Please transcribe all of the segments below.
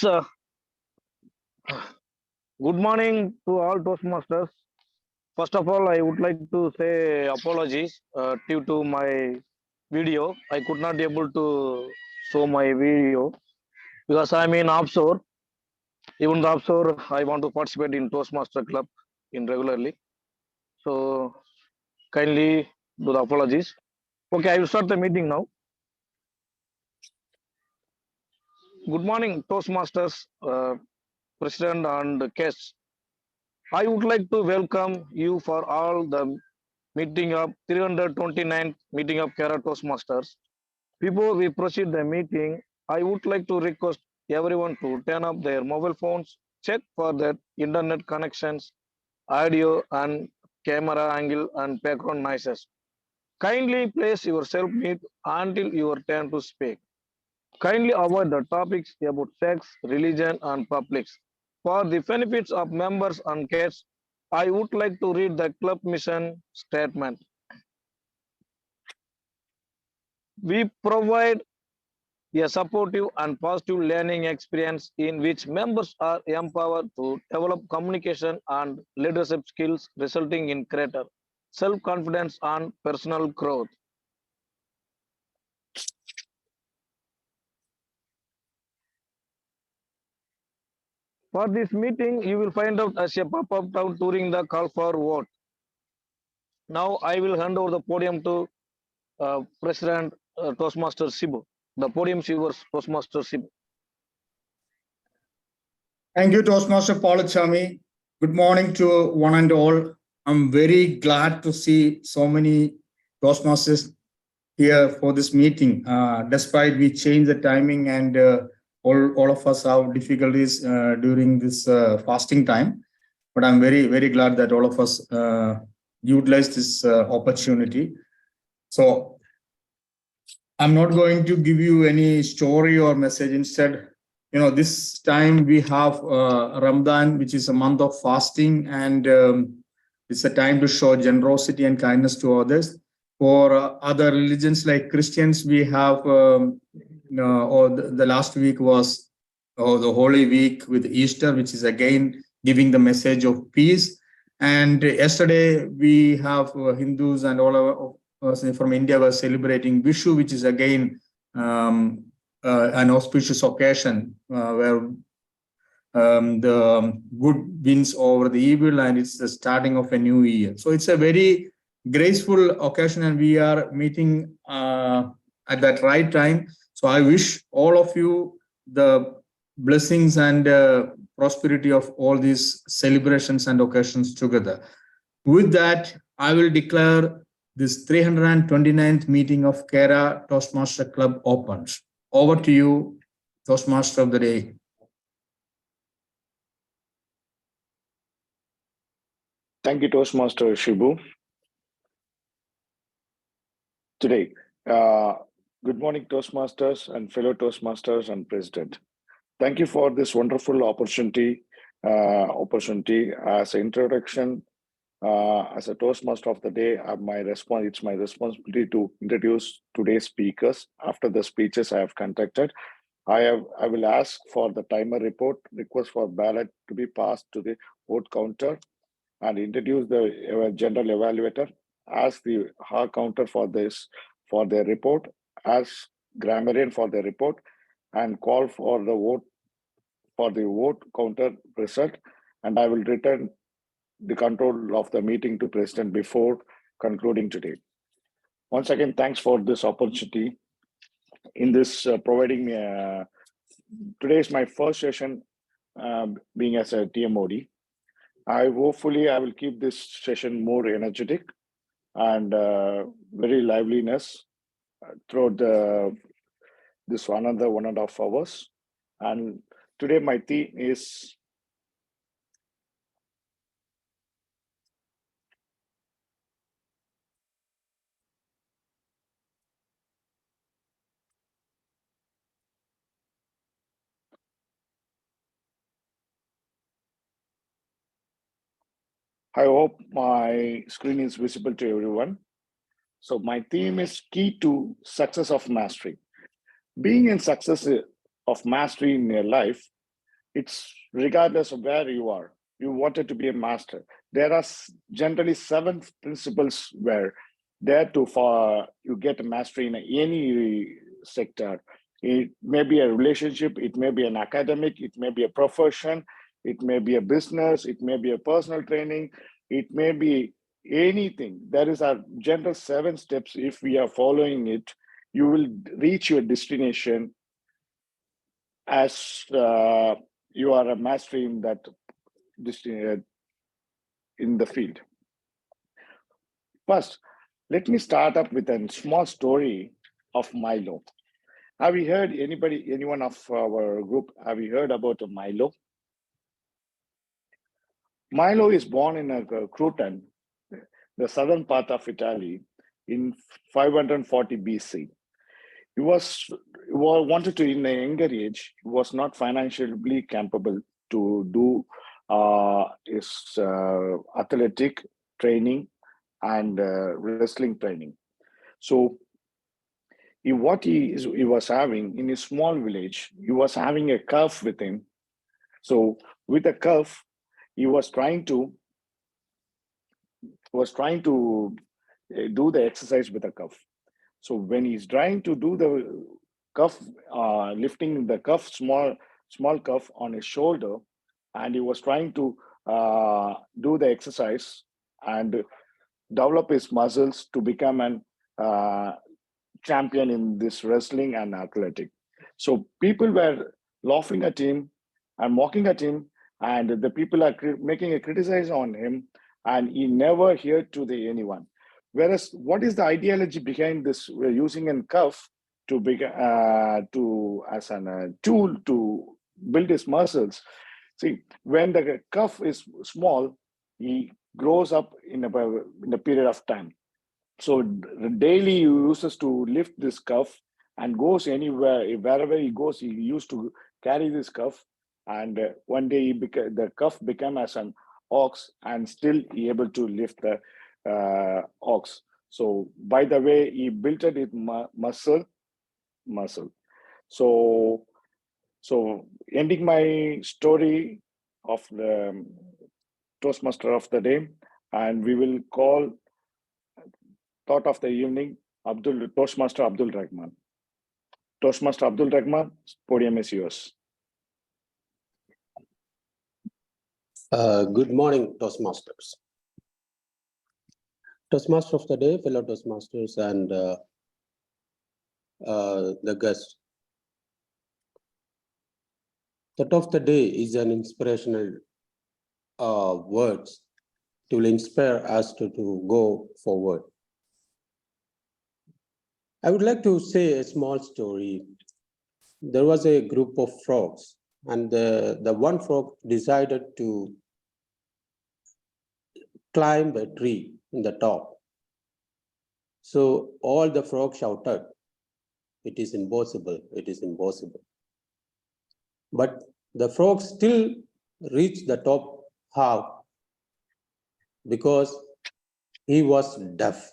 Yes, good morning to all Toastmasters. First of all, I would like to say apologies due to my video. I could not able to show my video because I'm in offshore. Even the offshore, I want to participate in Toastmaster Club in regularly. So kindly do the apologies. Okay, I will start the meeting now. Good morning, Toastmasters, President and guests. I would like to welcome you for all the meeting of 329th meeting of Kera Toastmasters. Before we proceed the meeting, I would like to request everyone to turn up their mobile phones, check for their internet connections, audio and camera angle and background noises. Kindly place yourself mute until your turn to speak. Kindly avoid the topics about sex, religion and publics. For the benefits of members and guests, I would like to read the club mission statement. We provide a supportive and positive learning experience in which members are empowered to develop communication and leadership skills, resulting in greater self-confidence and personal growth. For this meeting, you will find out as a pop-up down during the call for vote. Now I will hand over the podium to President Toastmaster Sibu. The podium is yours, Toastmaster Sibu. Thank you, Toastmaster Chami. Good morning to one and all. I'm very glad to see so many Toastmasters here for this meeting. Despite we change the timing and all of us have difficulties during this fasting time, but I'm very, very glad that all of us utilize this opportunity. So I'm not going to give you any story or message. Instead, this time we have Ramadan, which is a month of fasting, and it's a time to show generosity and kindness to others. For other religions like Christians, we have, or the last week was the Holy Week with Easter, which is again giving the message of peace. And yesterday we have Hindus and all of us from India were celebrating Vishu, which is again an auspicious occasion where the good wins over the evil, and it's the starting of a new year. So it's a very graceful occasion, and we are meeting at that right time. So I wish all of you the blessings and prosperity of all these celebrations and occasions together. With that, I will declare this 329th meeting of Kera Toastmaster Club opens. Over to you, Toastmaster of the Day. Thank you, Toastmaster Shibu. Today, good morning, Toastmasters and fellow Toastmasters and President. Thank you for this wonderful opportunity. As an introduction, as a Toastmaster of the Day, it's my responsibility to introduce today's speakers. After the speeches I have conducted, I will ask for the timer report, request for ballot to be passed to the vote counter, and introduce the general evaluator, ask the hard counter for their report, ask grammarian for their report, and call for the vote counter result, and I will return the control of the meeting to President before concluding today. Once again, thanks for this opportunity. In this providing me, today is my first session being as a TMOD. Hopefully I will keep this session more energetic and very liveliness throughout this another 1.5 hours. And today my theme is I hope my screen is visible to everyone. So my theme is key to success of mastery. Being in success of mastery in your life It's regardless of where you are, you wanted to be a master. There are generally 7 principles where there to for you get a mastery in any sector. It may be a relationship, it may be an academic, it may be a profession, it may be a business, it may be a personal training, it may be anything. There is a general 7 steps. If we are following it, you will reach your destination as you are a master in that in the field. First, let me start up with a small story of Milo. Have you heard anyone of our group, have you heard about Milo? Milo is born in Croton, the southern part of Italy, in 540 BC. He wanted to, in a younger age, he was not financially capable to do his athletic training and wrestling training. So he was having in his small village, he was having a calf with him. So with a calf, he was trying to do the exercise with a calf. So when he's trying to do the cuff, lifting the cuff, small cuff on his shoulder, and he was trying to do the exercise and develop his muscles to become an champion in this wrestling and athletic. So people were laughing at him and mocking at him, and the people are making a criticize on him, and he never heard to anyone. Whereas, what is the ideology behind this? We're using a cuff to as a tool to build his muscles. See, when the cuff is small, he grows up in a period of time. So daily he uses to lift this cuff and goes anywhere, wherever he goes, he used to carry this cuff. And one day the cuff became as an ox, and still he able to lift the ox. So by the way, he built it with muscle. So ending my story of the Toastmaster of the day, and we will call thought of the evening, Toastmaster Abdul Rahman. Toastmaster Abdul Rahman, podium is yours. Good morning, Toastmasters. Toastmaster of the day, fellow Toastmasters, and the guest. Thought of the day is an inspirational words to inspire us to go forward. I would like to say a small story. There was a group of frogs, and the one frog decided to climb a tree in the top. So all the frogs shouted, "It is impossible, it is impossible." But the frog still reached the top half because he was deaf.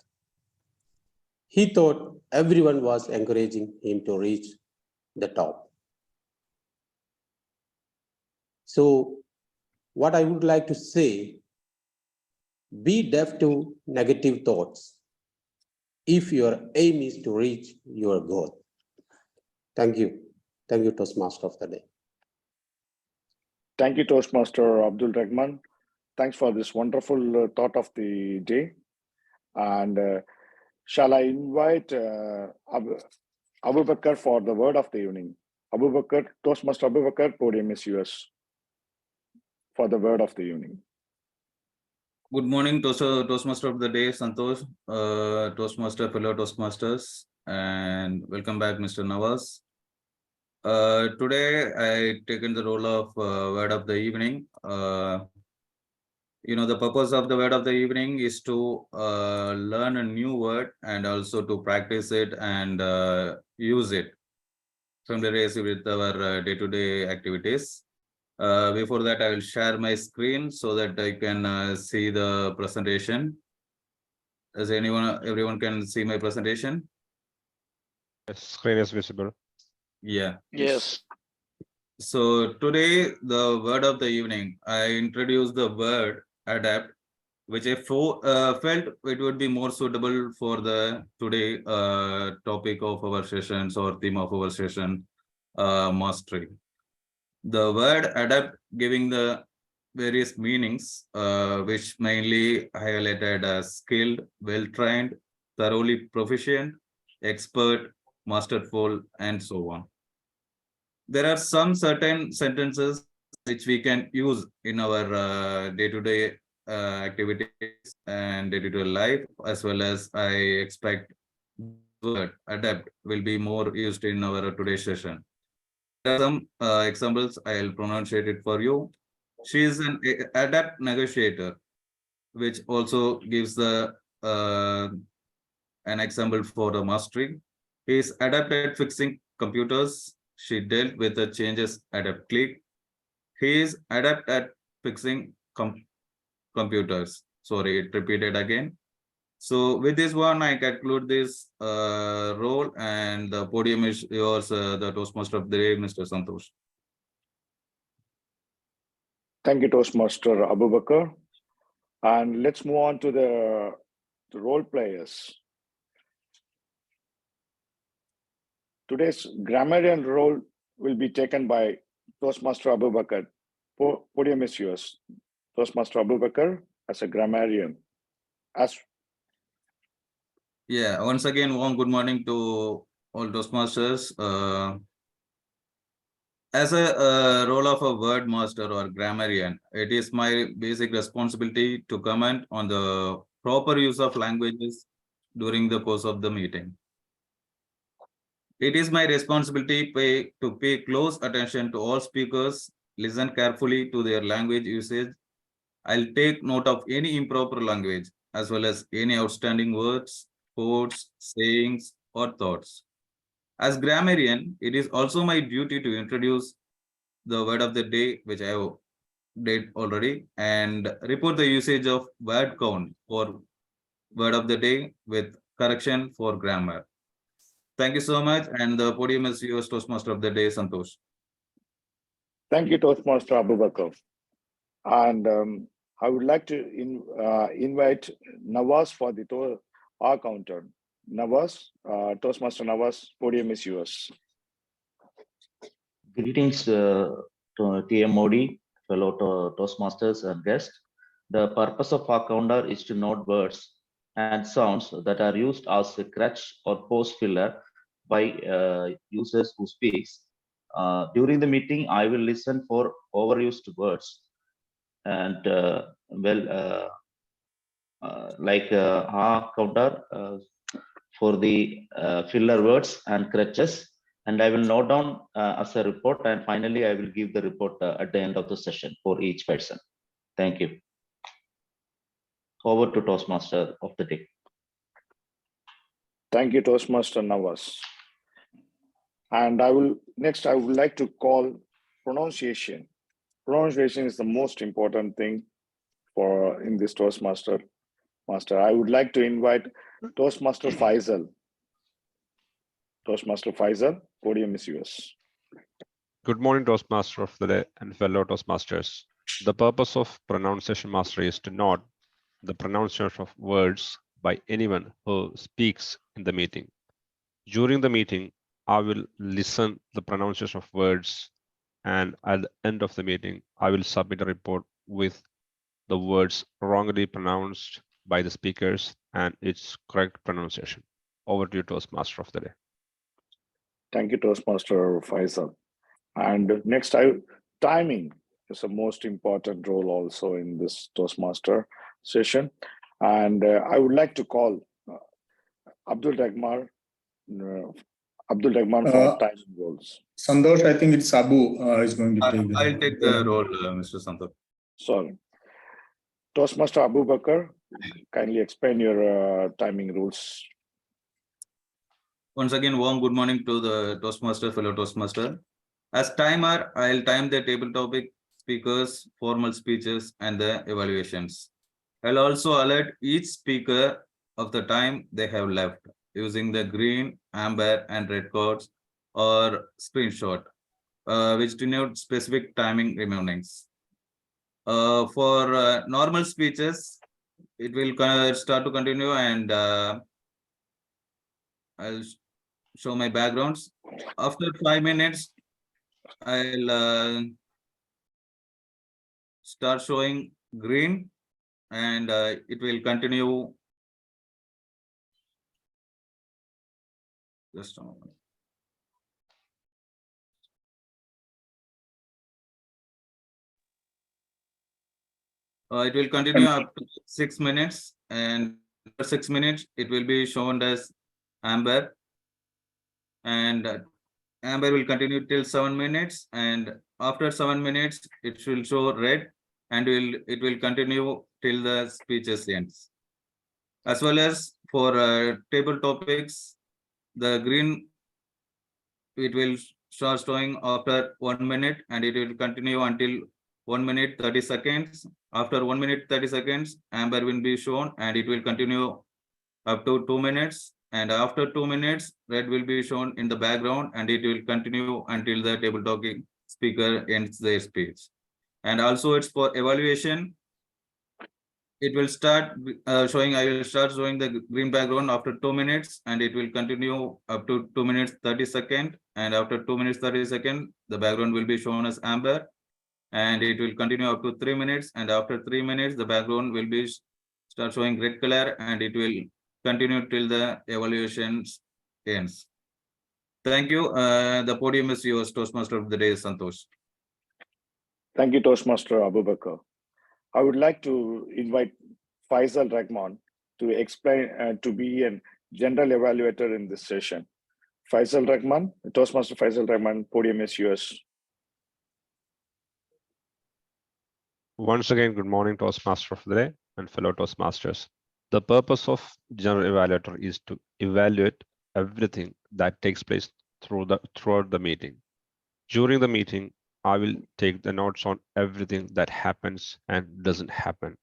He thought everyone was encouraging him to reach the top. So what I would like to say, be deaf to negative thoughts if your aim is to reach your goal. Thank you. Thank you, Toastmaster of the day. Thank you, Toastmaster Abdul Rahman. Thanks for this wonderful thought of the day. And shall I invite Abu Bakr for the word of the evening? Abu Bakr, Toastmaster Abu Bakr, podium is yours for the word of the evening. Good morning, Toastmaster of the day, Santosh, Toastmaster, fellow Toastmasters, and welcome back, Mr. Nawaz. Today, I taken the role of word of the evening. The purpose of the word of the evening is to learn a new word and also to practice it and use it familiarize with our day-to-day activities. Before that, I will share my screen so that I can see the presentation. Does everyone can see my presentation? The screen is visible. Yeah. Yes. So today, the word of the evening, I introduced the word adapt, which I felt it would be more suitable for the today topic of our sessions or theme of our session, mastery. The word adapt giving the various meanings, which mainly highlighted as skilled, well-trained, thoroughly proficient, expert, masterful, and so on. There are some certain sentences which we can use in our day-to-day activities and day-to-day life, as well as I expect word adapt will be more used in our today's session. There are some examples. I'll pronounce it for you. She is an adept negotiator, which also gives the an example for the mastery. He is adept at fixing computers. She dealt with the changes adeptly. He is adept at fixing computers. Sorry, it repeated again. So with this one, I conclude this role, and the podium is yours, the Toastmaster of the day, Mr. Santosh. Thank you, Toastmaster Abubakar. And let's move on to the role players. Today's grammarian role will be taken by Toastmaster Abubakar. Podium is yours. Toastmaster Abubakar as a grammarian. Yeah, once again, warm good morning to all Toastmasters. As a role of a word master or grammarian, it is my basic responsibility to comment on the proper use of languages during the course of the meeting. It is my responsibility to pay close attention to all speakers, listen carefully to their language usage. I'll take note of any improper language as well as any outstanding words, quotes, sayings, or thoughts. As grammarian, it is also my duty to introduce the word of the day, which I did already, and report the usage of word count for word of the day with correction for grammar. Thank you so much. And the podium is yours, Toastmaster of the day, Santosh. Thank you, Toastmaster Abubakar. And I would like to invite Nawaz for the R counter. Nawaz, Toastmaster Nawaz, podium is yours. Greetings to TMOD, fellow Toastmasters and guests. The purpose of our counter is to note words and sounds that are used as a crutch or pause filler by users who speaks. During the meeting, I will listen for overused words and like our counter for the filler words and crutches. And I will note down as a report, and finally I will give the report at the end of the session for each person. Thank you. Over to Toastmaster of the day. Thank you, Toastmaster Nawaz. And I would like to call pronunciation. Pronunciation is the most important thing in this Toastmaster. I would like to invite Toastmaster Faisal. Toastmaster Faisal, podium is yours. Good morning, Toastmaster of the day and fellow Toastmasters. The purpose of pronunciation mastery is to note the pronunciation of words by anyone who speaks in the meeting. During the meeting, I will listen the pronunciation of words, and at the end of the meeting, I will submit a report with the words wrongly pronounced by the speakers and its correct pronunciation. Over to you, Toastmaster of the day. Thank you, Toastmaster Faisal. And next, timing is the most important role also in this Toastmaster session. And I would like to call Abdul Dagmar for timing roles. Santosh, I think it's Abu is going to take I'll take the role, Mr. Santosh. Sorry. Toastmaster Abubakar, kindly explain your timing rules. Once again, warm good morning to the Toastmaster, fellow Toastmaster. As timer, I'll time the table topic, speakers, formal speeches, and the evaluations. I'll also alert each speaker of the time they have left using the green, amber, and red cards or screenshot. which denote specific timing remindings. For normal speeches, it will start to continue, and I'll show my backgrounds. After 5 minutes, I'll start showing green, and it will continue. Just a moment. It will continue up to 6 minutes, and for 6 minutes, it will be shown as amber, and amber will continue till 7 minutes, and after 7 minutes, it will show red, and it will continue till the speeches ends. As well as for table topics, the green, it will start showing after 1 minute, and it will continue until 1 minute 30 seconds. After 1 minute 30 seconds, amber will be shown, and it will continue up to 2 minutes. And after 2 minutes, red will be shown in the background, and it will continue until the table talking speaker ends their speech. And also it's for evaluation. It will start showing, I will start showing the green background after 2 minutes, and it will continue up to 2 minutes 30 seconds. And after 2 minutes 30 seconds, the background will be shown as amber, and it will continue up to 3 minutes. And after 3 minutes, the background will be start showing red color, and it will continue till the evaluations ends. Thank you. The podium is yours, Toastmaster of the day, Santosh. Thank you, Toastmaster Abubakar. I would like to invite Faisal Rahman to explain to be a general evaluator in this session. Faisal Rahman, Toastmaster Faisal Rahman, podium is yours. Once again, good morning, Toastmaster of the day and fellow Toastmasters. The purpose of general evaluator is to evaluate everything that takes place throughout the meeting. During the meeting, I will take the notes on everything that happens and doesn't happen.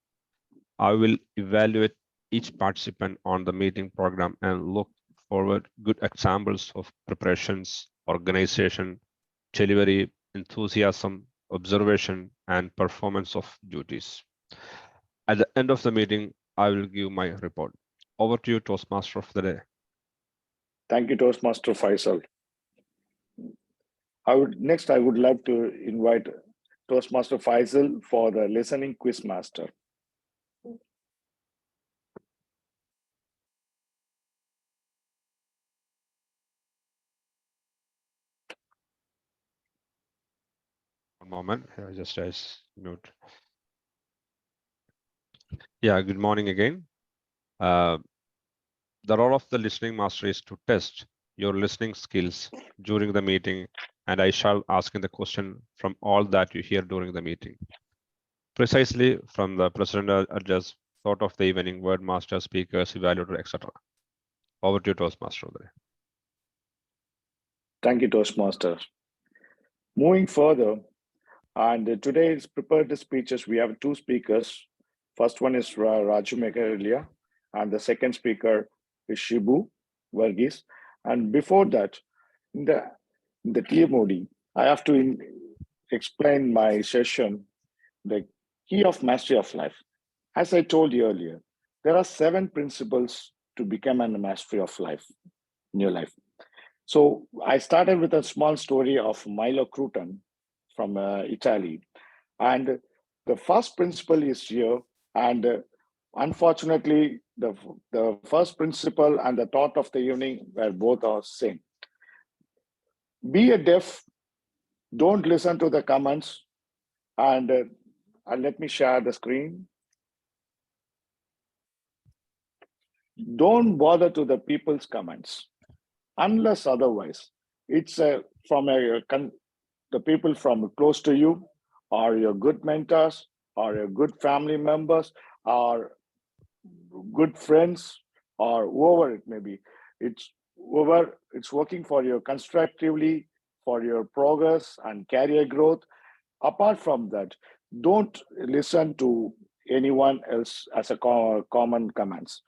I will evaluate each participant on the meeting program and look forward good examples of preparations, organization, delivery, enthusiasm, observation, and performance of duties. At the end of the meeting, I will give my report. Over to you, Toastmaster of the day. Thank you, Toastmaster Faisal. I would like to invite Toastmaster Faisal for the listening quiz master. One moment, just as note. Yeah, good morning again. The role of the listening master is to test your listening skills during the meeting, and I shall ask the question from all that you hear during the meeting. Precisely from the president address, thought of the evening, word master, speakers, evaluator, etc. Over to you, Toastmaster of the day. Thank you, Toastmaster. Moving further, and today's prepared speeches, we have two speakers. First one is Raju Mekarelia, and the second speaker is Shibu Varghese. And before that, in the TMOD, I have to explain my session, the key of mastery of life. As I told you earlier, there are 7 principles to become a mastery of life in your life. So I started with a small story of Milo Cruton from Italy. And the first principle is here. And unfortunately, the first principle and the thought of the evening were both the same. Be a deaf, don't listen to the comments. And let me share the screen. Don't bother to the people's comments unless otherwise. It's from the people from close to you, or your good mentors, or your good family members, or good friends, or whoever it may be. It's whoever it's working for you constructively, for your progress and career growth. Apart from that, don't listen to anyone else as a common comments.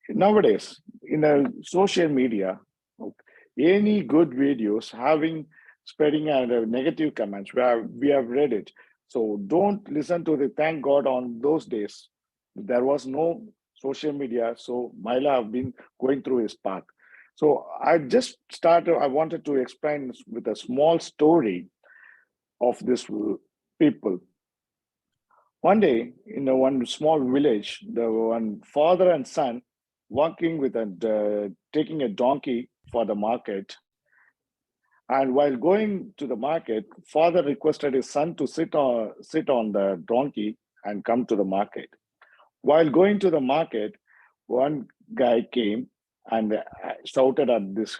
Nowadays, in social media, any good videos having spreading negative comments. We have read it. So don't listen to the thank God on those days. There was no social media. So Maila have been going through his path. So I wanted to explain with a small story of this people. One day in one small village, the one father and son walking with taking a donkey for the market. And while going to the market, father requested his son to sit on the donkey and come to the market. While going to the market, one guy came and shouted at this,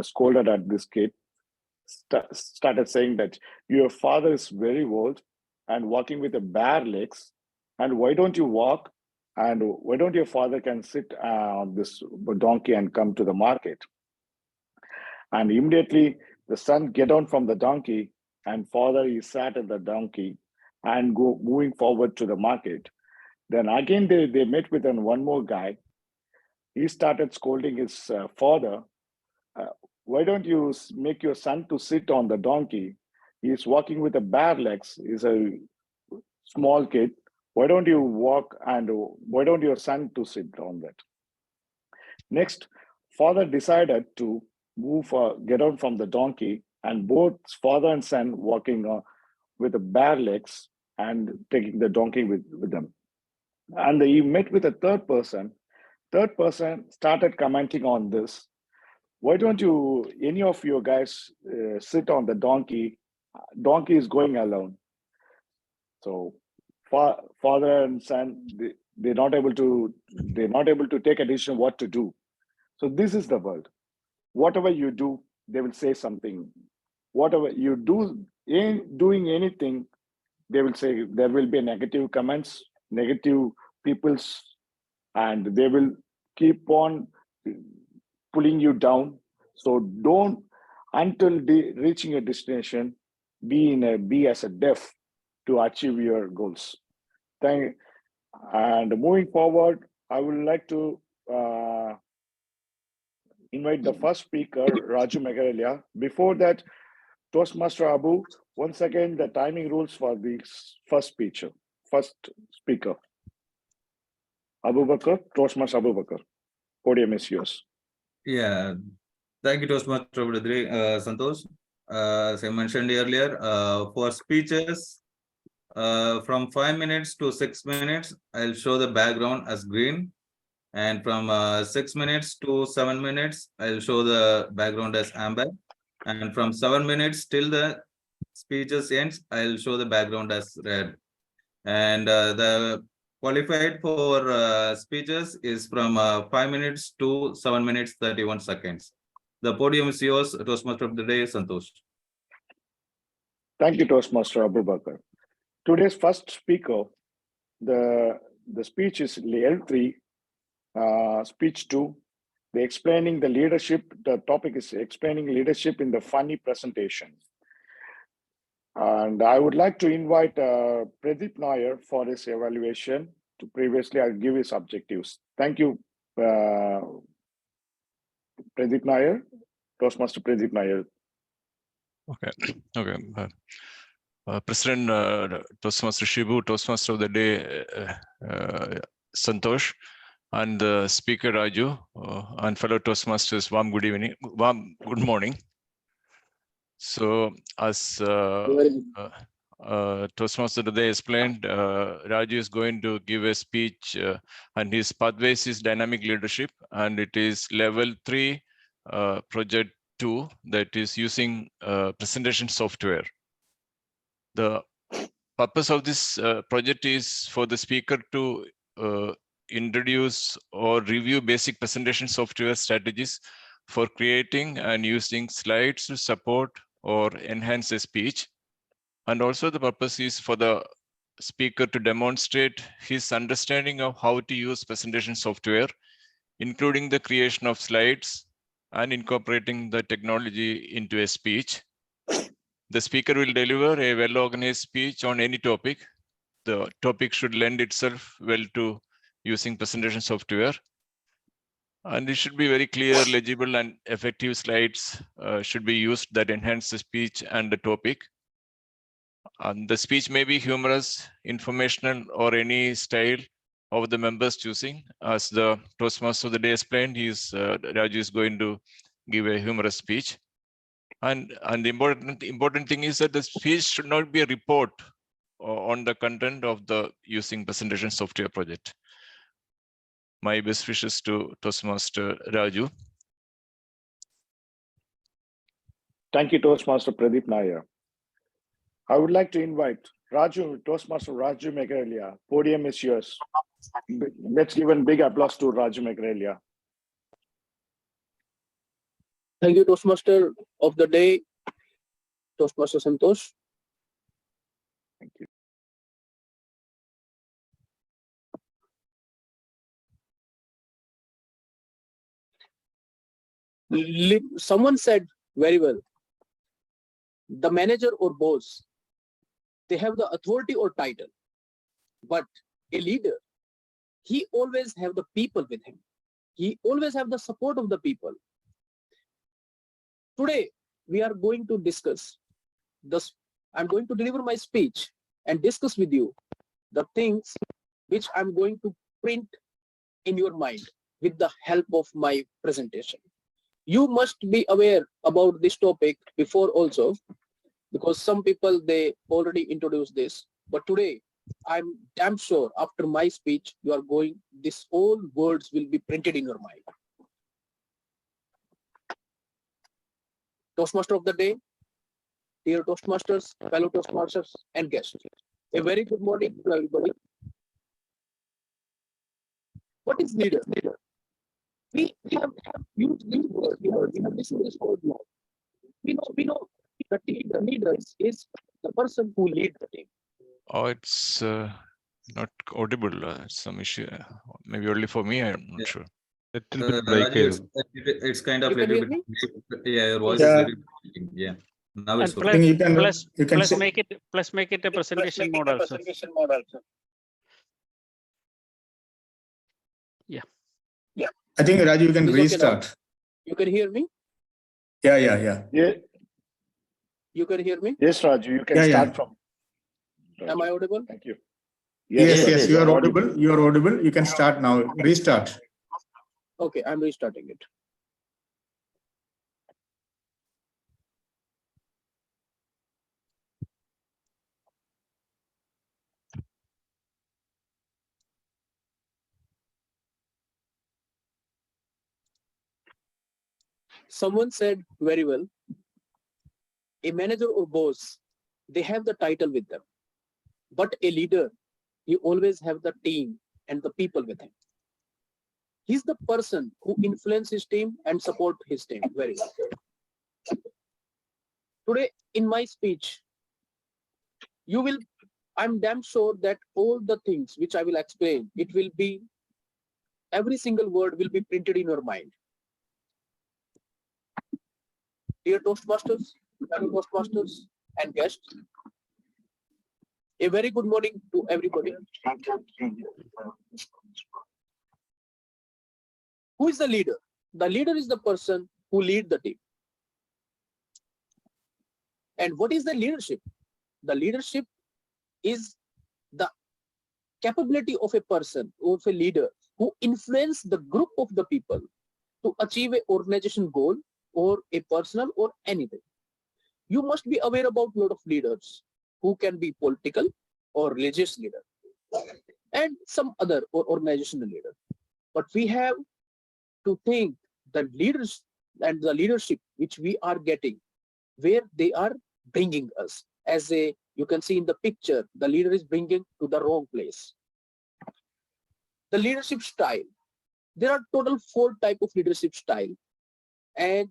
scolded at this kid, started saying that your father is very old and walking with a bare legs, and why don't you walk? And why don't your father can sit on this donkey and come to the market? And immediately the son get down from the donkey, and father he sat at the donkey and moving forward to the market. Then again they met with one more guy. He started scolding his father. Why don't you make your son to sit on the donkey? He's walking with a bare legs. He's a small kid. Why don't you walk, and why don't your son to sit on that? Next, father decided to get out from the donkey, and both father and son walking with the bare legs and taking the donkey with them. And he met with a third person. Third person started commenting on this. Why don't you, any of you guys, sit on the donkey? Donkey is going alone. So father and son, they're not able to take a decision what to do. So this is the world. Whatever you do, they will say something. Whatever you do, doing anything, they will say there will be negative comments, negative people's, and they will keep on pulling you down. So don't, until reaching a destination, be as a deaf to achieve your goals. And moving forward, I would like to invite the first speaker, Raju Megarelia. Before that, Toastmaster Abu, once again, the timing rules for the first speaker. Abu Bakr, Toastmaster Abu Bakr. Podium is yours. Yeah, thank you, Toastmaster Santosh. As I mentioned earlier, for speeches from 5 minutes to 6 minutes, I'll show the background as green. And from 6 minutes to 7 minutes, I'll show the background as amber. And from 7 minutes till the speeches ends, I'll show the background as red. And the qualified for speeches is from 5 minutes to 7 minutes 31 seconds. The podium is yours, Toastmaster of the day, Santosh. Thank you, Toastmaster Abu Bakr. Today's first speaker, the speech is L3, speech 2. Explaining the leadership. The topic is explaining leadership in the funny presentation. And I would like to invite Pradeep Nair for his evaluation. Previously, I'll give his objectives. Thank you, Pradeep Nair, Toastmaster Pradeep Nair. Okay. President Toastmaster Shibu, Toastmaster of the day, Santosh, and the speaker Raju, and fellow Toastmasters, warm good morning. So as Toastmaster today explained, Raju is going to give a speech, and his pathways is dynamic leadership, and it is level 3, project 2, that is using presentation software. The purpose of this project is for the speaker to introduce or review basic presentation software strategies for creating and using slides to support or enhance a speech. And also the purpose is for the speaker to demonstrate his understanding of how to use presentation software, including the creation of slides and incorporating the technology into a speech. The speaker will deliver a well-organized speech on any topic. The topic should lend itself well to using presentation software. And it should be very clear, legible, and effective slides should be used that enhance the speech and the topic. And the speech may be humorous, informational, or any style of the members choosing. As the Toastmaster of the day explained, Raju is going to give a humorous speech. And the important thing is that the speech should not be a report on the content of the using presentation software project. My best wishes to Toastmaster Raju. Thank you, Toastmaster Pradeep Nair. I would like to invite Raju, Toastmaster Raju Megrelia. Podium is yours. Let's give a big applause to Raju Megrelia. Thank you, Toastmaster of the day, Toastmaster Santosh. Thank you. Someone said very well, the manager or boss, they have the authority or title, but a leader, he always have the people with him. He always have the support of the people. Today, we are going to discuss this. I'm going to deliver my speech and discuss with you the things which I'm going to print in your mind with the help of my presentation. You must be aware about this topic before also, because some people, they already introduced this. But today, I'm damn sure after my speech, you are going, this all words will be printed in your mind. Toastmaster of the day, dear Toastmasters, fellow Toastmasters, and guests. A very good morning to everybody. What is leader? We have used these words, we have listened to this word now. We know the team, the leader is the person who leads the team. Oh, it's not audible. Some issue, maybe only for me. I'm not sure. Little bit Raju, break. it's kind of You can little hear bit. Yeah, your voice Yeah. is little bit. Yeah. Now it's And okay. I think you can, plus say- make it a presentation mode also. I think Raju, you can Is okay now? restart. You can hear me? Yeah. You can hear me? Yes, Raju, you can Yeah, yeah. start from. Am I audible? Thank you. Yes, you are audible. You are audible. You can start now. Restart. Okay, I'm restarting it. Someone said very well, a manager or boss, they have the title with them. But a leader, he always have the team and the people with him. He's the person who influences his team and support his team very well. Today, in my speech, I'm damn sure that all the things which I will explain, every single word will be printed in your mind. Dear Toastmasters, fellow Toastmasters, and guests, a very good morning to everybody. Who is the leader? The leader is the person who leads the team. And what is the leadership? The leadership is the capability of a person, of a leader, who influence the group of the people to achieve an organization goal or a personal or anything. You must be aware about a lot of leaders who can be political or religious leader and some other or organizational leader. But we have to think the leaders and the leadership which we are getting, where they are bringing us. As you can see in the picture, the leader is bringing to the wrong place. The leadership style. There are total 4 types of leadership style. And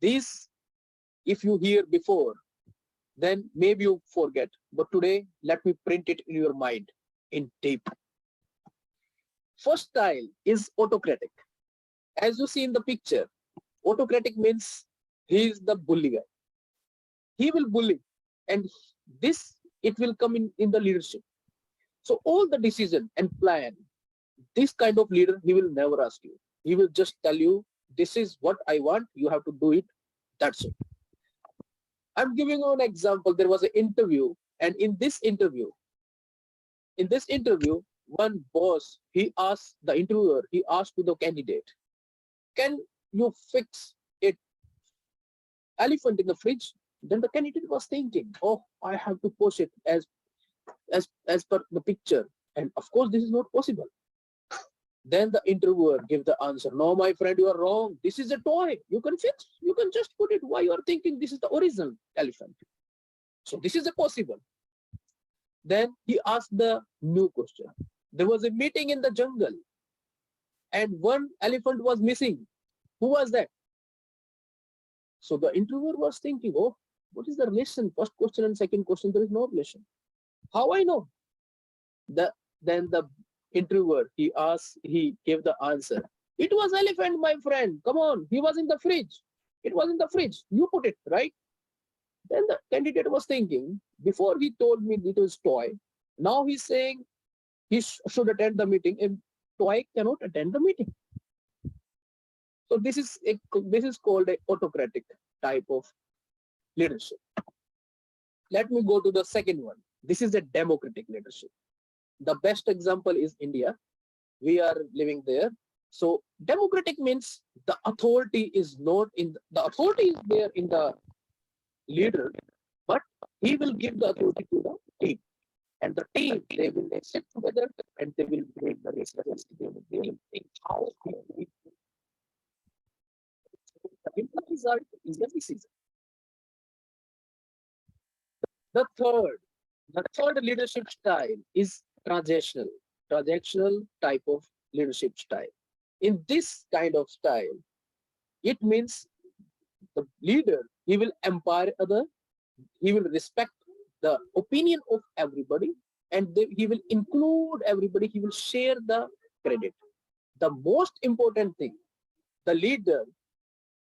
this, if you hear before, then maybe you forget. But today, let me print it in your mind in deep. First style is autocratic. As you see in the picture, autocratic means he is the bully guy. He will bully, and it will come in the leadership. So all the decision and plan, this kind of leader, he will never ask you. He will just tell you, this is what I want, you have to do it. That's it. I'm giving you an example. There was an interview, and in this interview, one boss, he asked the interviewer, he asked to the candidate, can you fix an elephant in the fridge? Then the candidate was thinking, oh, I have to push it as per the picture. And of course, this is not possible. Then the interviewer gave the answer, no, my friend, you are wrong. This is a toy. You can fix, you can just put it. Why you are thinking this is the original elephant? So this is a possible. Then he asked the new question. There was a meeting in the jungle and one elephant was missing. Who was that? So the interviewer was thinking, oh, what is the relation? First question and second question, there is no relation. How I know? Then the interviewer, he gave the answer. It was elephant, my friend. Come on, he was in the fridge. It was in the fridge. You put it, right? Then the candidate was thinking, before he told me it was toy, now he's saying he should attend the meeting, and toy cannot attend the meeting. So this is called a autocratic type of leadership. Let me go to the second one. This is a democratic leadership. The best example is India. We are living there. So democratic means the authority is not in the authority is there in the leader, but he will give the authority to the team. And the team, they will sit together and they will make the decisions. They will think how the employees are in the decision. The third leadership style is transactional type of leadership style. In this kind of style, it means the leader, he will empower other, he will respect the opinion of everybody, and he will include everybody, he will share the credit. The most important thing, the leader,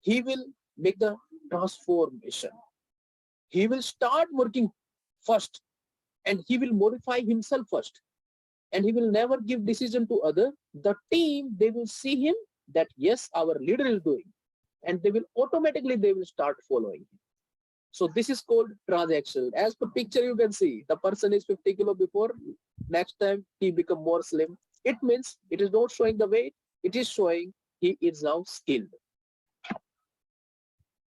he will make the transformation. He will start working first, and he will modify himself first, and he will never give decision to other. The team, they will see him that yes, our leader is doing, and they will start following him. So this is called transaction. As per picture, you can see the person is 50 kilo before, next time he become more slim. It means it is not showing the weight, it is showing he is now skilled.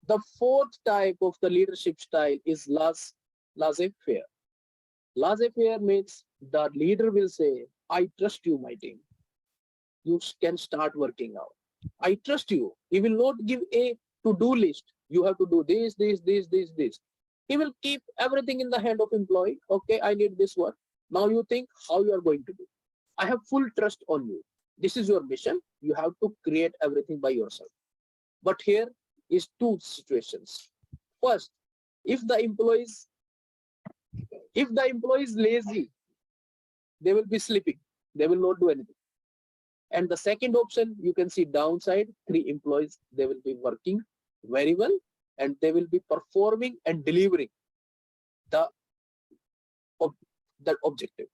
The fourth type of the leadership style is laissez-faire. Laissez-faire means the leader will say, I trust you, my team. You can start working now. I trust you. He will not give a to-do list. You have to do this. He will keep everything in the hand of employee. Okay, I need this work. Now you think how you are going to do. I have full trust on you. This is your mission. You have to create everything by yourself. But here is two situations. First, if the employee is lazy, they will be sleeping. They will not do anything. And the second option, you can see downside, 3 employees, they will be working very well, and they will be performing and delivering the objective.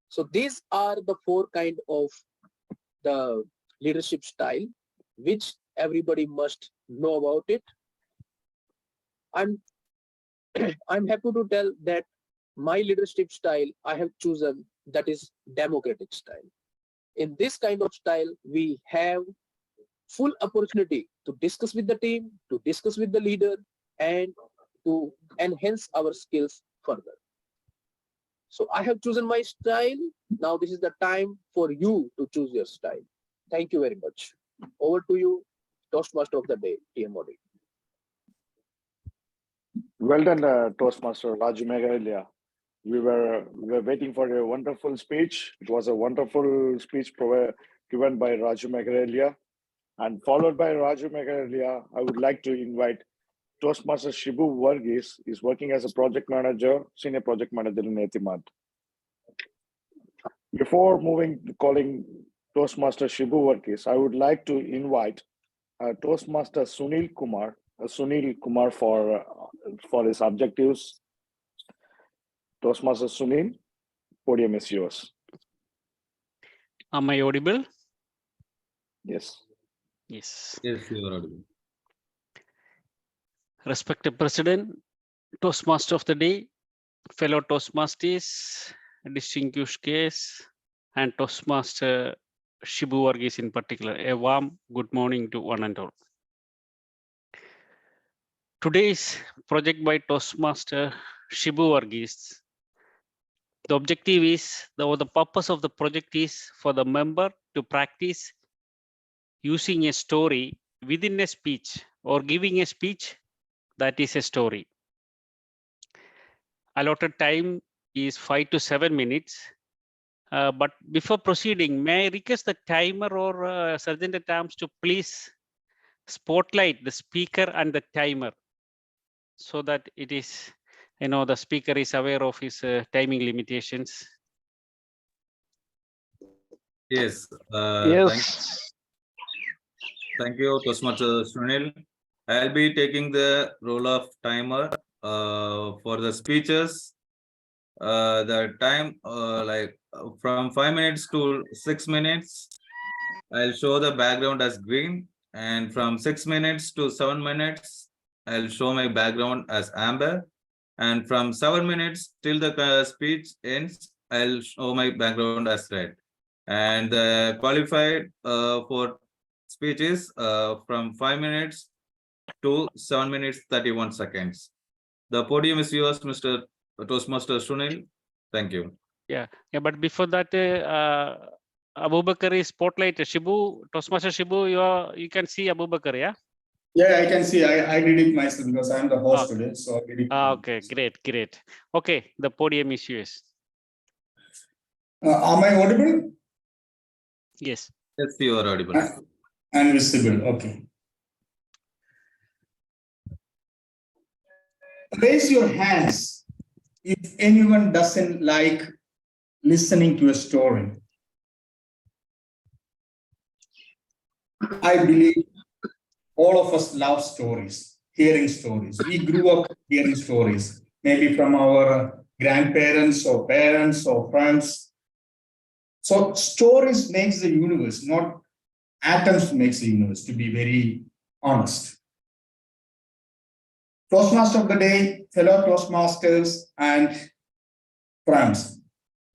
So these are the 4 kind of the leadership style, which everybody must know about it. I'm happy to tell that my leadership style I have chosen, that is democratic style. In this kind of style, we have full opportunity to discuss with the team, to discuss with the leader, and to enhance our skills further. So I have chosen my style. Now this is the time for you to choose your style. Thank you very much. Over to you, Toastmaster of the day, TMOD. Well done, Toastmaster Raju Meghalaya. We were waiting for a wonderful speech. It was a wonderful speech given by Raju Meghalaya. And followed by Raju Meghalaya, I would like to invite Toastmaster Shibu Varghese. Is working as a project manager, senior project manager in Ethimad. Before moving to calling Toastmaster Shibu Varghese, I would like to invite Toastmaster Sunil Kumar for his objectives. Toastmaster Sunil, podium is yours. Am I audible? Yes. Yes. Yes, you are audible. Respected President, Toastmaster of the Day, fellow Toastmasters, distinguished guests, and Toastmaster Shibu Varghese in particular, a warm good morning to one and all. Today's project by Toastmaster Shibu Varghese, the objective is, the purpose of the project is for the member to practice using a story within a speech or giving a speech that is a story. Allotted time is 5 to 7 minutes. But before proceeding, may I request the timer or Sergeant at Arms to please spotlight the speaker and the timer so that it is, the speaker is aware of his timing limitations. Yes. Yes. Thank you, Toastmaster Sunil. I'll be taking the role of timer for the speeches. The time from 5 minutes to 6 minutes. I'll show the background as green, and from 6 minutes to 7 minutes, I'll show my background as amber. And from 7 minutes till the speech ends, I'll show my background as red. And the qualified for speeches from 5 minutes to 7 minutes 31 seconds. The podium is yours, Mr. Toastmaster Sunil. Thank you. Yeah, but before that, Abubakar is spotlight. Shibu, Toastmaster Shibu, you can see Abubakar, yeah? Yeah, I can see. I did it myself because I'm the host today. So I did it. Okay, great. Okay, the podium is yours. Am I audible? Yes. Yes, you are audible. And visible. Okay. Raise your hands if anyone doesn't like listening to a story. I believe all of us love stories, hearing stories. We grew up hearing stories, maybe from our grandparents or parents or friends. So stories makes the universe, not atoms makes the universe, to be very honest. Toastmaster of the day, fellow Toastmasters and friends,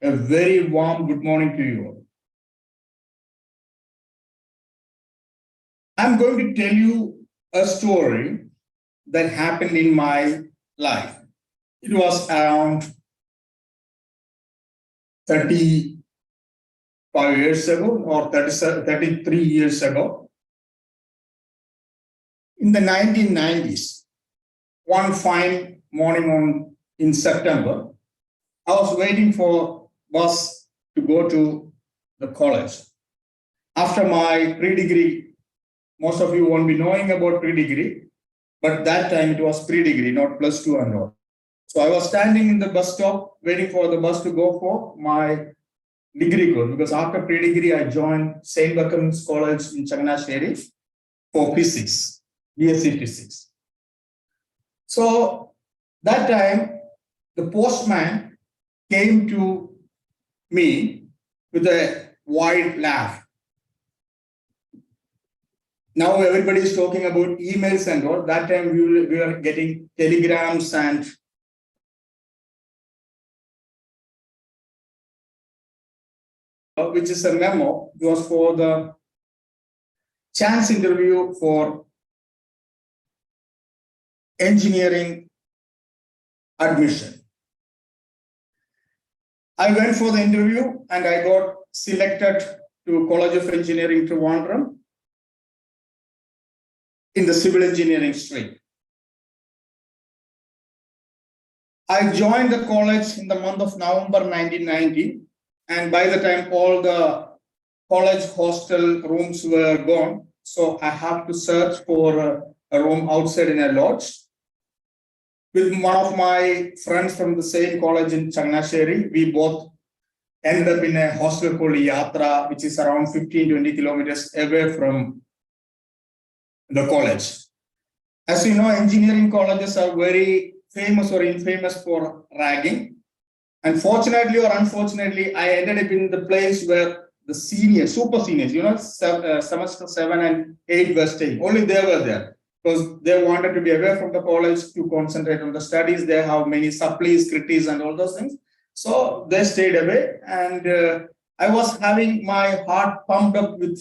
a very warm good morning to you all. I'm going to tell you a story that happened in my life. It was around 35 years ago or 33 years ago. In the 1990s, one fine morning in September, I was waiting for bus to go to the college. After my pre-degree, most of you won't be knowing about pre-degree, but that time it was pre-degree, not +2 and all. So I was standing in the bus stop waiting for the bus to go for my degree course, because after pre-degree I joined St. Beckham's College in Changanasheri for physics, BSc physics. So that time the postman came to me with a wide laugh. Now everybody is talking about emails and all. That time we were getting telegrams and which is a memo. It was for the chance interview for engineering admission. I went for the interview and I got selected to College of Engineering Trivandrum in the civil engineering stream. I joined the college in the month of November 1990, and by the time all the college hostel rooms were gone, so I have to search for a room outside in a lodge. With one of my friends from the same college in Changanasheri, we both ended up in a hostel called Yatra, which is around 15-20 kilometers away from the college. As you know, engineering colleges are very famous or infamous for ragging. And fortunately or unfortunately, I ended up in the place where the seniors, super seniors, semester 7 and 8 were staying. Only they were there because they wanted to be away from the college to concentrate on the studies. They have many supplies, critics, and all those things. So they stayed away, and I was having my heart pumped up with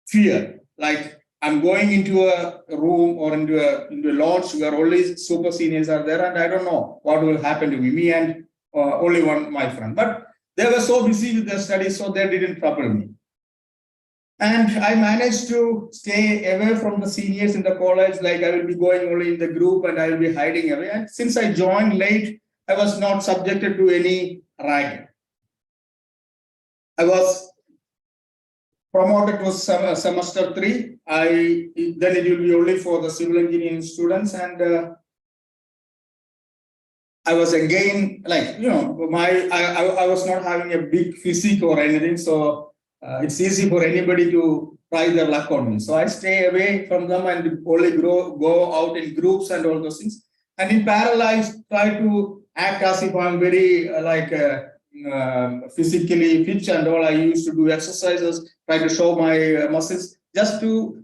fear, like I'm going into a room or into a lodge where only super seniors are there, and I don't know what will happen to me and only one my friend. But they were so busy with their studies, so they didn't trouble me. And I managed to stay away from the seniors in the college, like I will be going only in the group and I will be hiding away. And since I joined late, I was not subjected to any ragging. I was promoted to semester 3. Then it will be only for the civil engineering students, and I was again like I was not having a big physique or anything, so it's easy for anybody to try their luck on me. So I stay away from them and only go out in groups and all those things. And in parallel, I try to act as if I'm very physically fit and all. I used to do exercises, try to show my muscles, just to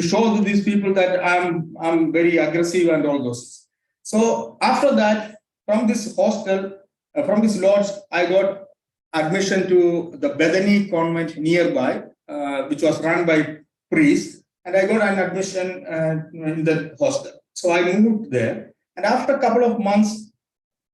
show to these people that I'm very aggressive and all those. So after that, from this hostel, from this lodge, I got admission to the Bethany convent nearby, which was run by priests, and I got an admission in the hostel. So I moved there, and after a couple of months,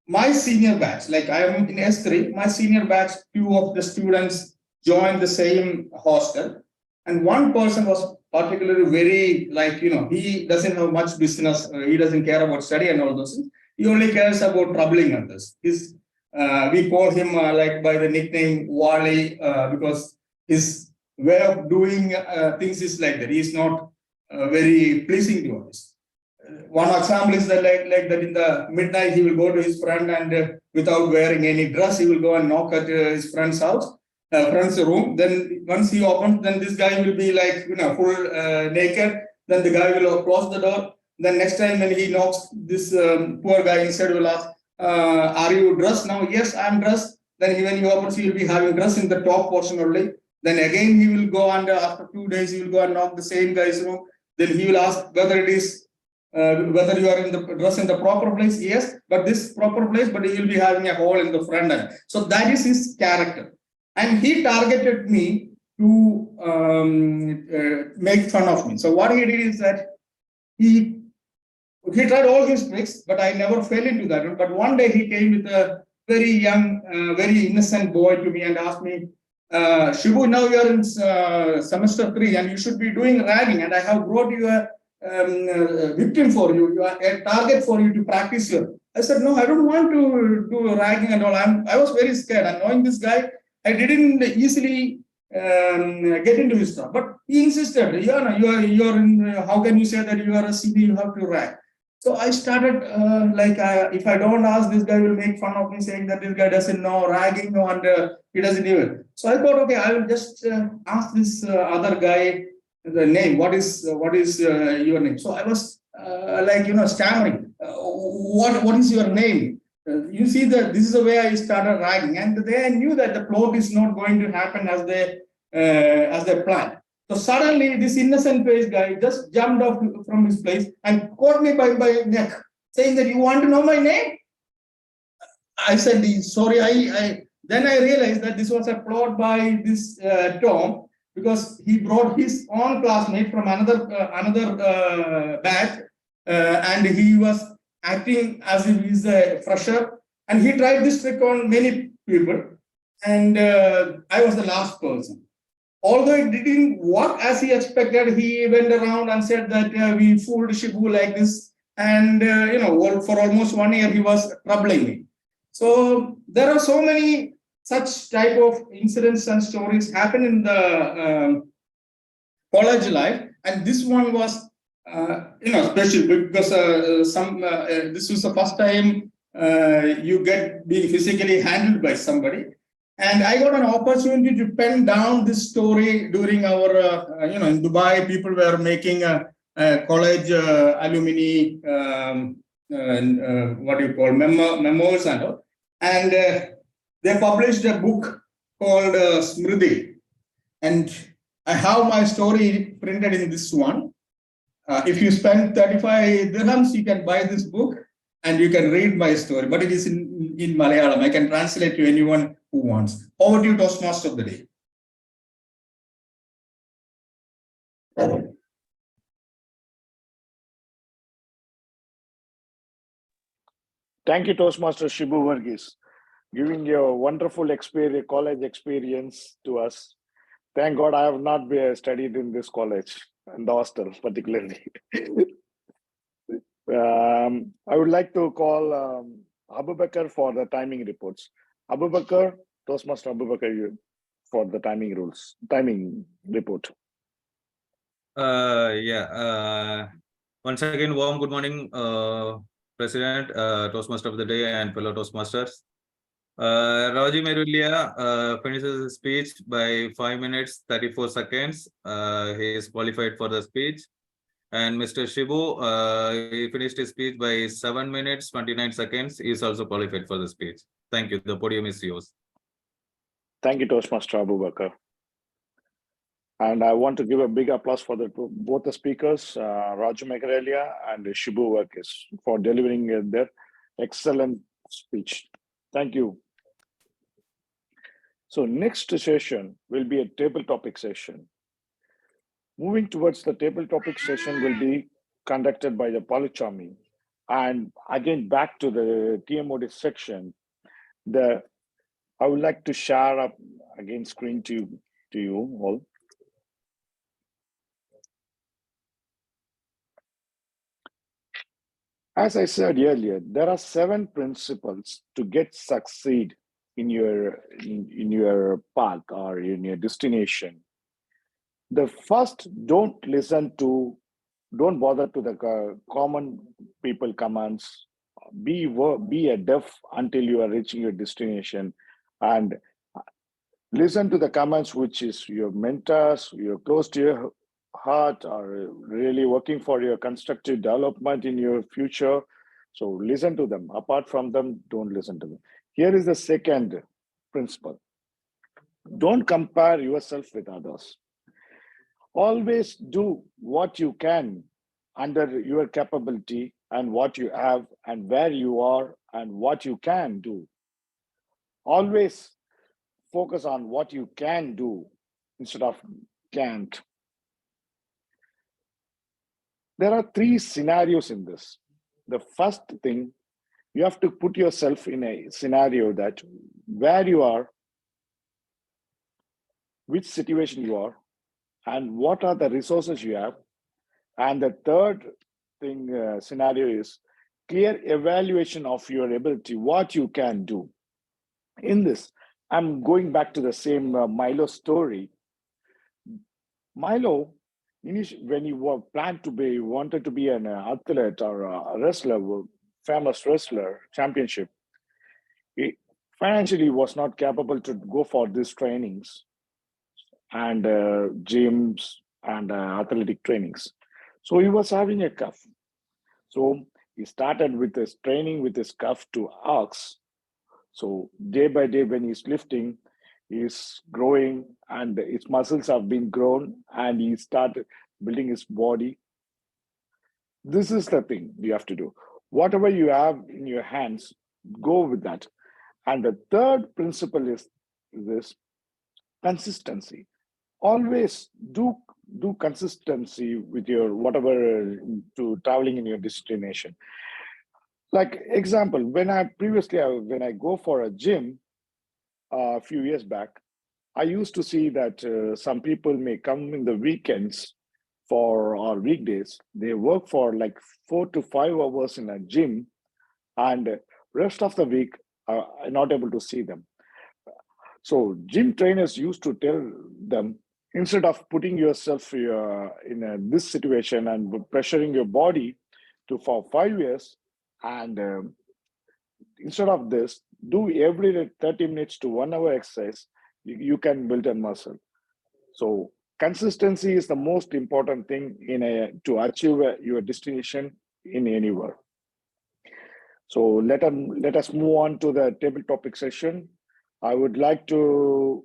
my senior batch, like I am in S3, my senior batch, 2 of the students joined the same hostel, and one person was particularly very, he doesn't have much business, he doesn't care about study and all those things. He only cares about troubling others. We call him by the nickname Wally, because his way of doing things is like that. He is not very pleasing to us. One example is that like that in the midnight, he will go to his friend and without wearing any dress, he will go and knock at his friend's house, friend's room. Then once he opens, then this guy will be full naked. Then the guy will close the door. Then next time when he knocks, this poor guy inside will ask, are you dressed now? Yes, I'm dressed. Then when he opens, he will be having dress in the top portion only. Then again, he will go and after 2 days, he will go and knock the same guy's room. Then he will ask whether it is whether you are in the dress in the proper place. Yes, but this proper place, but he will be having a hole in the front end. So that is his character. And he targeted me to make fun of me. So what he did is that he tried all his tricks, but I never fell into that one. But one day he came with a very young, very innocent boy to me and asked me, Shibu, now you are in semester 3 and you should be doing ragging, and I have brought you a victim for you, a target for you to practice your. I said, no, I don't want to do ragging and all. I was very scared. And knowing this guy, I didn't easily get into his stuff. But he insisted, you're in, how can you say that you are a CB, you have to rag? So I started if I don't ask, this guy will make fun of me, saying that this guy doesn't know ragging and he doesn't even. So I thought, okay, I will just ask this other guy the name. What is your name? So I was stammering. What is your name? You see that this is the way I started ragging, and they knew that the plot is not going to happen as they planned. So suddenly, this innocent-faced guy just jumped off from his place and caught me by my neck, saying that you want to know my name. I said, sorry. Then I realized that this was a plot by this Tom, because he brought his own classmate from another batch, and he was acting as if he's a fresher, and he tried this trick on many people, and I was the last person. Although it didn't work as he expected, he went around and said that we fooled Shibu like this, and for almost 1 year he was troubling me. So there are so many such type of incidents and stories happen in the college life, and this one was special because this was the first time you get being physically handled by somebody. And I got an opportunity to pen down this story during our, in Dubai, people were making a college alumni, memos and all. And they published a book called Smriti. And I have my story printed in this one. If you spend 35 dirhams, you can buy this book and you can read my story, but it is in Malayalam. I can translate to anyone who wants. Over to you, Toastmaster of the day. Thank you, Toastmaster Shibu Varghese, giving your wonderful experience, college experience to us. Thank God I have not been studied in this college, in the hostel particularly. I would like to call Abu Bakr for the timing reports. Abu Bakr, Toastmaster Abu Bakr, you for the timing report. Once again, warm good morning, President, Toastmaster of the day, and fellow Toastmasters. Raji Merulia finishes his speech by 5 minutes 34 seconds. He is qualified for the speech. And Mr. Shibu, he finished his speech by 7 minutes 29 seconds. He is also qualified for the speech. Thank you. The podium is yours. Thank you, Toastmaster Abu Bakr. And I want to give a big applause for both the speakers, Raju Megarelia and Shibu Varghese, for delivering their excellent speech. Thank you. So next session will be a table topic session. Moving towards the table topic session will be conducted by the Paluchami. And again, back to the TMOD section, I would like to share up again screen to you all. As I said earlier, there are 7 principles to succeed in your path or in your destination. The first, don't bother to the common people commands. Be a deaf until you are reaching your destination, and listen to the commands which is your mentors, you're close to your heart, are really working for your constructive development in your future. So listen to them. Apart from them, don't listen to them. Here is the second principle. Don't compare yourself with others. Always do what you can under your capability and what you have and where you are and what you can do. Always focus on what you can do instead of can't. There are 3 scenarios in this. The first thing, you have to put yourself in a scenario that where you are, which situation you are, and what are the resources you have. And the third thing scenario is clear evaluation of your ability, what you can do. In this, I'm going back to the same Milo story. Milo, when he wanted to be an athlete or a wrestler, famous wrestler, championship, he financially was not capable to go for these trainings and gyms and athletic trainings. So he was having a cuff. So he started with his training with his cuff to ox. So day by day when he's lifting, he's growing and his muscles have been grown and he started building his body. This is the thing you have to do. Whatever you have in your hands, go with that. And the third principle is this consistency. Always do consistency with your whatever to traveling in your destination. Like example, when I go for a gym a few years back, I used to see that some people may come in the weekends or weekdays. They work for like 4 to 5 hours in a gym, and rest of the week I'm not able to see them. So gym trainers used to tell them, instead of putting yourself in this situation and pressuring your body for 5 years, and instead of this, do every 30 minutes to 1 hour exercise, you can build a muscle. So consistency is the most important thing to achieve your destination in anywhere. So let us move on to the table topic session. I would like to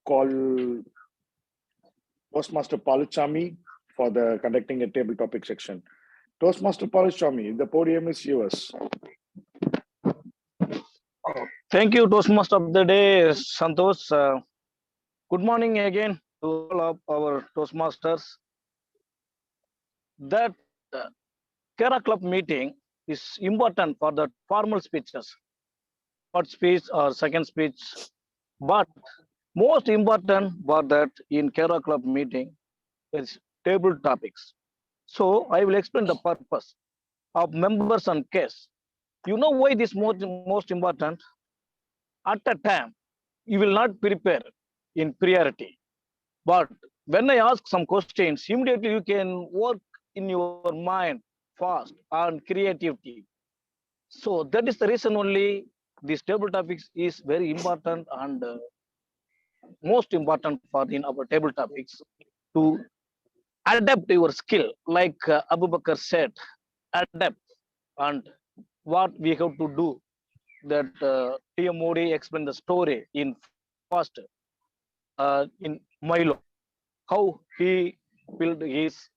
call Toastmaster Paluchami for the conducting a table topic section. Toastmaster Paluchami, the podium is yours. Thank you, Toastmaster of the day, Santosh. Good morning again to all of our Toastmasters. That Kera Club meeting is important for the formal speeches, first speech or second speech, but most important for that in Kera Club meeting is table topics. So I will explain the purpose of members and case. You know why this most important? At a time, you will not prepare in priority. But when I ask some questions, immediately you can work in your mind fast and creativity. So that is the reason only these table topics is very important and most important for in our table topics to adapt your skill. Like Abu Bakr said, adapt and what we have to do. That TM Modi explained the story in first in Milo, how he built his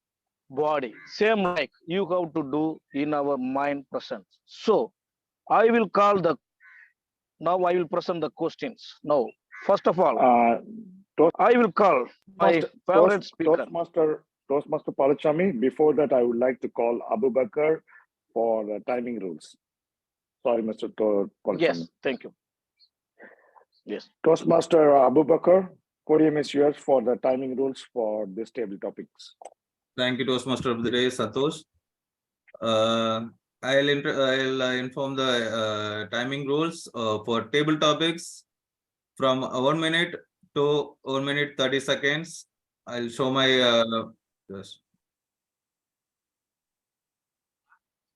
body. Same like you have to do in our mind presence. So I will call the now I will present the questions. Now, first of all, I will call my favorite speaker. Toastmaster Paluchami. Before that, I would like to call Abu Bakr for the timing rules. Sorry, Mr. Paluchami. Yes, thank you. Yes. Toastmaster Abu Bakr, podium is yours for the timing rules for this table topics. Thank you, Toastmaster of the day, Satosh. I'll inform the timing rules for table topics from 1 minute to 1 minute 30 seconds. I'll show my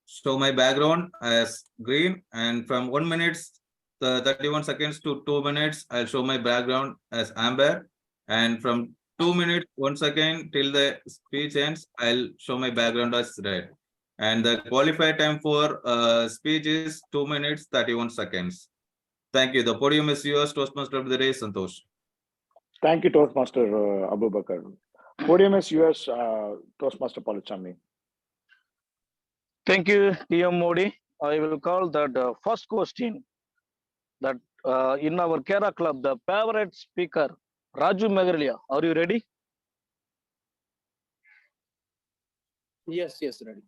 show my background as green, and from 1 minute 31 seconds to 2 minutes, I'll show my background as amber, and from 2 minutes 1 second till the speech ends, I'll show my background as red. And the qualified time for speech is 2 minutes 31 seconds. Thank you. The podium is yours, Toastmaster of the day, Santosh. Thank you, Toastmaster Abu Bakr. Podium is yours, Toastmaster Paluchami. Thank you, TM Modi. I will call that first question that in our Kera Club, the favorite speaker, Raju Megalia. Are you ready? Yes, ready.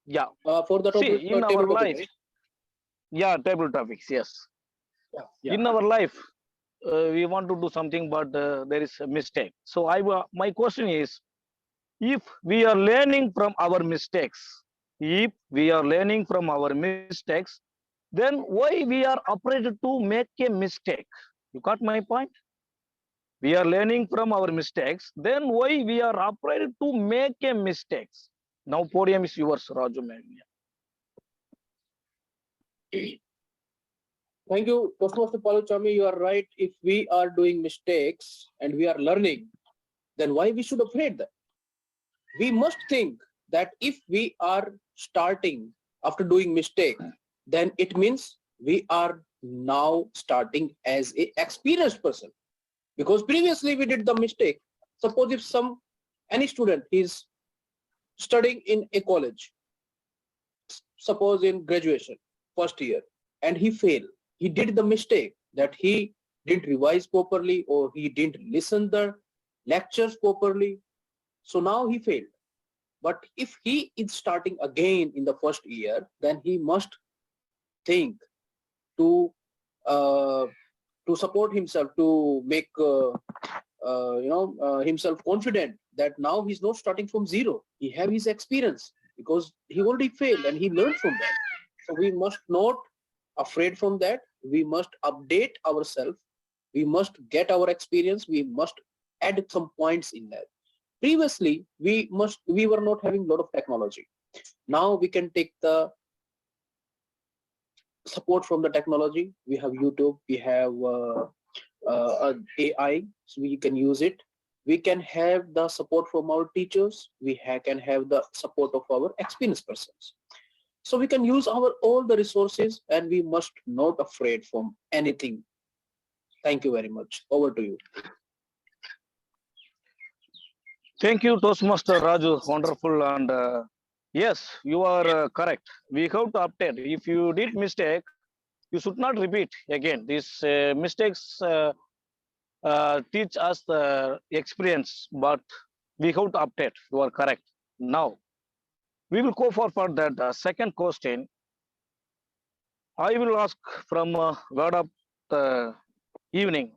Yeah. For the topic, See, in our table life, topic, right? yeah, table topics, yes. Yeah. In our life, we want to do something, but there is a mistake. So my question is, if we are learning from our mistakes, then why we are afraid to make a mistake? You got my point? We are learning from our mistakes, then why we are afraid to make a mistakes? Now podium is yours, Raju Megalia. Thank you, Toastmaster Paluchami. You are right. If we are doing mistakes and we are learning, then why we should afraid that? We must think that if we are starting after doing mistake, then it means we are now starting as a experienced person. Because previously we did the mistake. Suppose if any student is studying in a college, suppose in graduation, first year, and he failed. He did the mistake that he didn't revise properly or he didn't listen the lectures properly. So now he failed. But if he is starting again in the first year, then he must think to support himself, to make himself confident that now he's not starting from zero. He have his experience because he already failed and he learned from that. So we must not afraid from that. We must update ourselves. We must get our experience. We must add some points in that. Previously, we were not having a lot of technology. Now we can take the support from the technology. We have YouTube, we have AI, so we can use it. We can have the support from our teachers. We can have the support of our experienced persons. So we can use all the resources, and we must not afraid from anything. Thank you very much. Over to you. Thank you, Toastmaster Raju. Wonderful. And yes, you are correct. We have to update. If you did mistake, you should not repeat again. These mistakes teach us the experience, but we have to update. You are correct. Now, we will go for that second question. I will ask from word of the evening,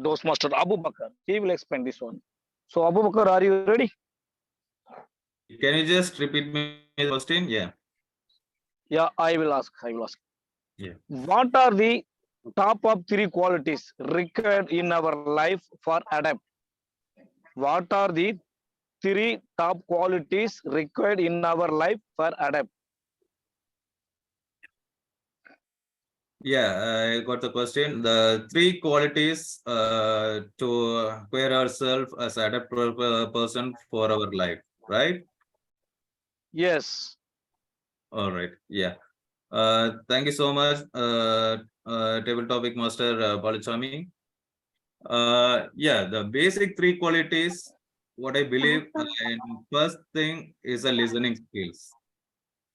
Toastmaster Abu Bakr. He will explain this one. So, Abu Bakr, are you ready? Can you just repeat me the question? Yeah. Yeah, I will ask. Yeah. What are the top of 3 qualities required in our life for adapt? What are the 3 top qualities required in our life for adapt? Yeah, I got the question. The 3 qualities to acquire ourselves as adaptable person for our life, right? Yes. All right. Yeah. Thank you so much, table topic master Palachami. Yeah, the basic 3 qualities, what I believe, and first thing is a listening skills.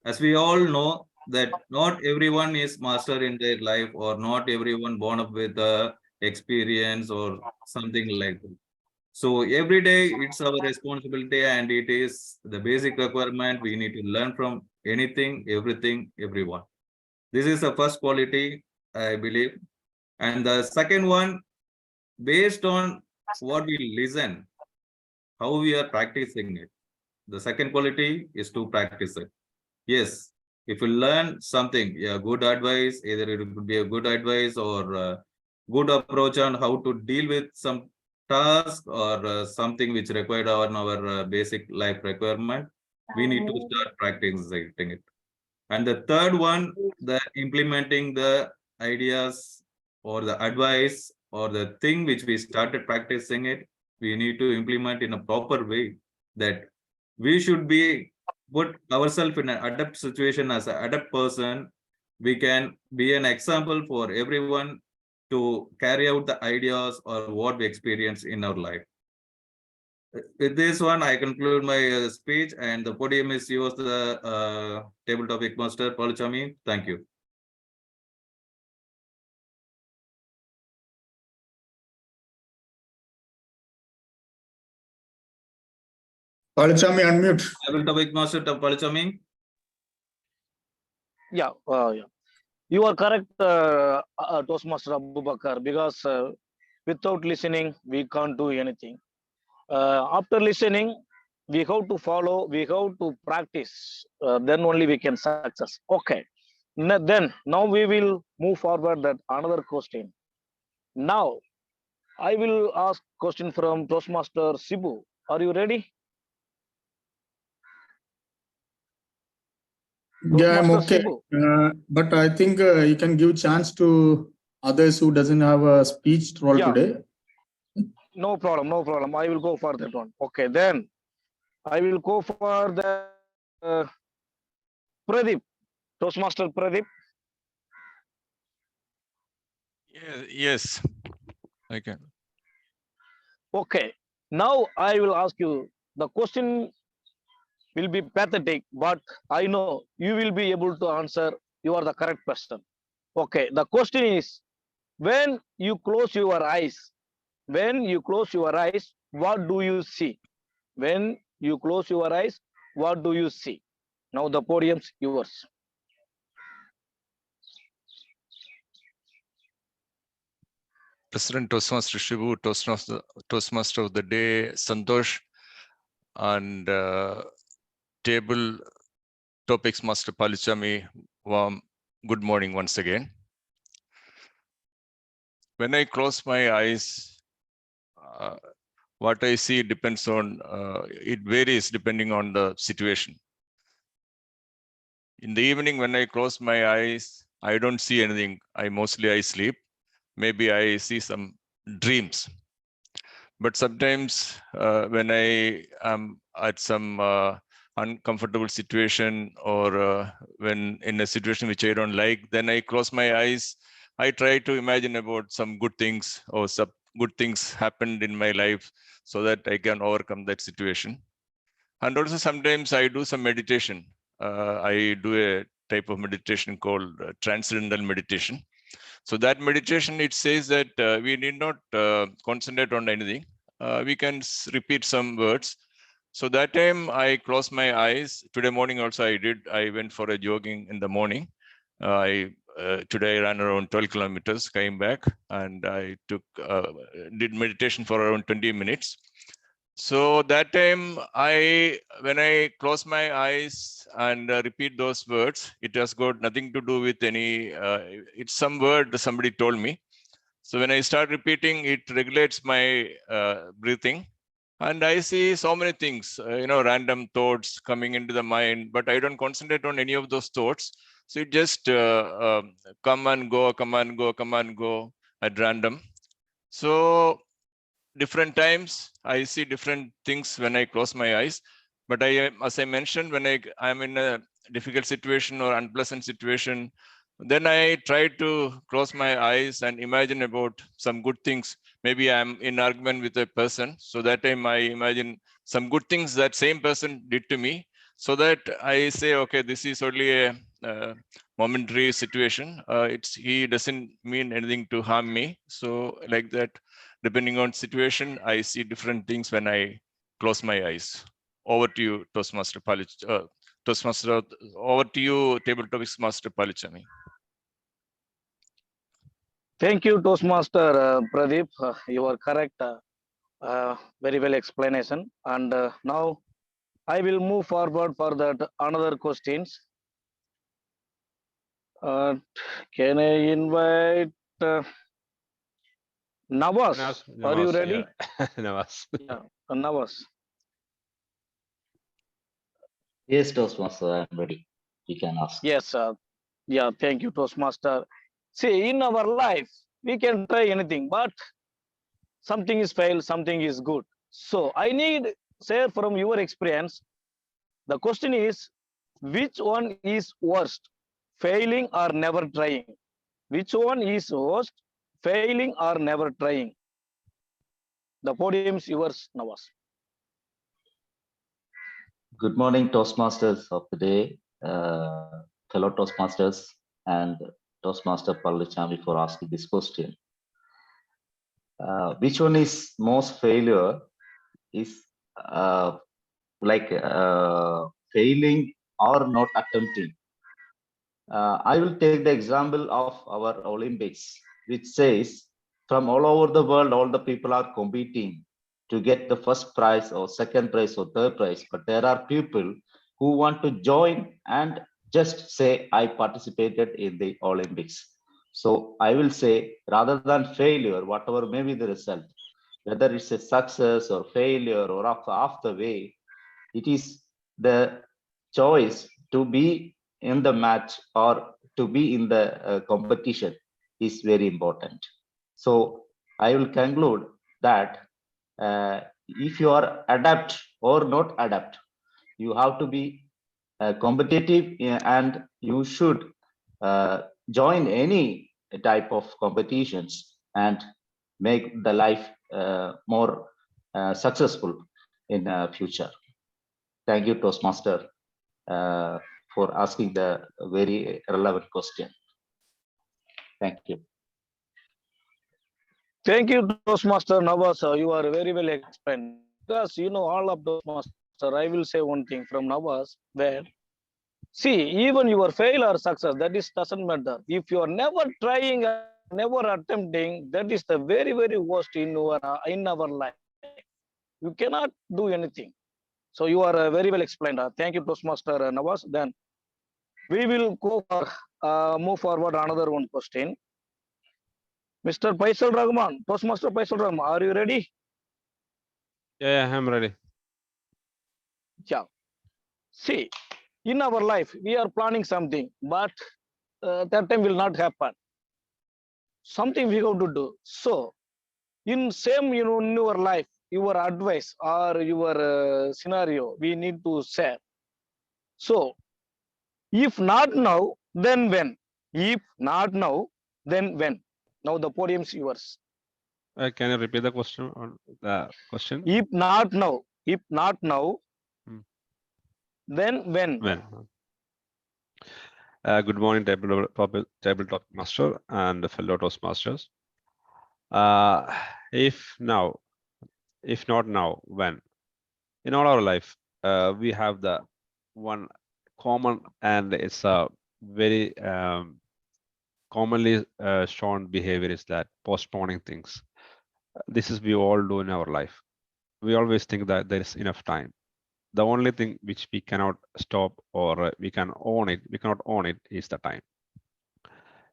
As we all know that not everyone is master in their life, or not everyone born up with the experience or something like that. So every day it's our responsibility, and it is the basic requirement. We need to learn from anything, everything, everyone. This is the first quality, I believe. And the second one, based on what we listen, how we are practicing it. The second quality is to practice it. Yes, if you learn something, yeah, good advice, either it could be a good advice or a good approach on how to deal with some task or something which required our basic life requirement, we need to start practicing it. And the third one, the implementing the ideas or the advice or the thing which we started practicing it, we need to implement in a proper way, that we should be put ourselves in an adapt situation. As an adapt person, we can be an example for everyone to carry out the ideas or what we experience in our life. With this one, I conclude my speech, and the podium is yours, the table topic master, Palachami. Thank you. Palachami, unmute. Table topic master, Palachami. Yeah. You are correct, Toastmaster Abu Bakr, because without listening, we can't do anything. After listening, we have to follow, we have to practice, then only we can success. Okay. Then now we will move forward that another question. Now I will ask question from Toastmaster Sibu. Are you ready? Yeah, I'm Toastmaster okay. Sibu. But I think you can give chance to others who doesn't have a speech role Yeah. today. No problem, no problem. I will go for that one. Okay, then I will go for the Pradeep, Toastmaster Pradeep. Yes, I can. Okay, now I will ask you. The question will be pathetic, but I know you will be able to answer. You are the correct person. Okay, the question is, when you close your eyes, what do you see? When you close your eyes, what do you see? Now the podium's yours. President Toastmaster Shivu, Toastmaster of the Day, Santosh, and table topics master Palichami. Good morning once again. When I close my eyes, what I see depends on, it varies depending on the situation. In the evening, when I close my eyes, I don't see anything. I sleep. Maybe I see some dreams. But sometimes when I am at some uncomfortable situation or when in a situation which I don't like, then I close my eyes. I try to imagine about some good things or some good things happened in my life so that I can overcome that situation. And also sometimes I do some meditation. I do a type of meditation called transcendental meditation. So that meditation, it says that we need not concentrate on anything. We can repeat some words. So that time I closed my eyes. Today morning also I did. I went for a jogging in the morning. Today I ran around 12 kilometers, came back, and I did meditation for around 20 minutes. So that time when I close my eyes and repeat those words, it has got nothing to do with any, it's some word somebody told me. So when I start repeating, it regulates my breathing. And I see so many things, random thoughts coming into the mind, but I don't concentrate on any of those thoughts. So it just come and go, come and go, come and go at random. So different times I see different things when I close my eyes. But as I mentioned, when I'm in a difficult situation or unpleasant situation, then I try to close my eyes and imagine about some good things. Maybe I'm in argument with a person, so that time I imagine some good things that same person did to me, so that I say, okay, this is only a momentary situation. He doesn't mean anything to harm me. So like that, depending on situation, I see different things when I close my eyes. Over to you, Toastmaster Toastmaster, over to you, Table Topics Master Palichami. Thank you, Toastmaster Pradeep. You are correct. Very well explanation. And now I will move forward for that another questions. Can I invite Nawaz? Are you ready? Yeah. Nawaz. Yeah, Nawaz. Yes, Toastmaster, I'm ready. You can ask. Yes, yeah, thank you, Toastmaster. See, in our life, we can try anything, but something is fail, something is good. So I need share from your experience. The question is, which one is worst, failing or never trying? Which one is worst, failing or never trying? The podium is yours, Nawaz. Good morning, Toastmasters of the day, fellow Toastmasters, and Toastmaster Palichami for asking this question. Which one is most failure is failing or not attempting. I will take the example of our Olympics, which says from all over the world, all the people are competing to get the first prize or second prize or third prize. But there are people who want to join and just say, I participated in the Olympics. So I will say, rather than failure, whatever may be the result, whether it's a success or failure or off the way, it is the choice to be in the match or to be in the competition is very important. So I will conclude that if you are adapt or not adapt, you have to be competitive and you should join any type of competitions and make the life more successful in future. Thank you, Toastmaster, for asking the very relevant question. Thank you. Thank you, Toastmaster Nawaz. You are very well explained. Because you know all of Toastmaster, I will say one thing from Nawaz where see, even your fail or success, that is doesn't matter. If you are never trying, never attempting, that is the very, very worst in our life. You cannot do anything. So you are very well explained. Thank you, Toastmaster Nawaz. Then we will go for move forward another one question. Mr. Faisal Rahman, Toastmaster Faisal Rahman, are you ready? Yeah, I'm ready. Yeah. See, in our life, we are planning something, but that time will not happen. Something we have to do. So, in same, in your life, your advice or your scenario, we need to share. So, if not now, then when? If not now, then when? Now the podium's yours. Can you repeat the question? On the question? If not now, Hmm. then when? When? Good morning, tabletop master and fellow Toastmasters. If not now, when? In all our life, we have the one common, and it's a very commonly shown behavior, is that postponing things. This is we all do in our life. We always think that there is enough time. The only thing which we cannot stop, or we cannot own it, is the time.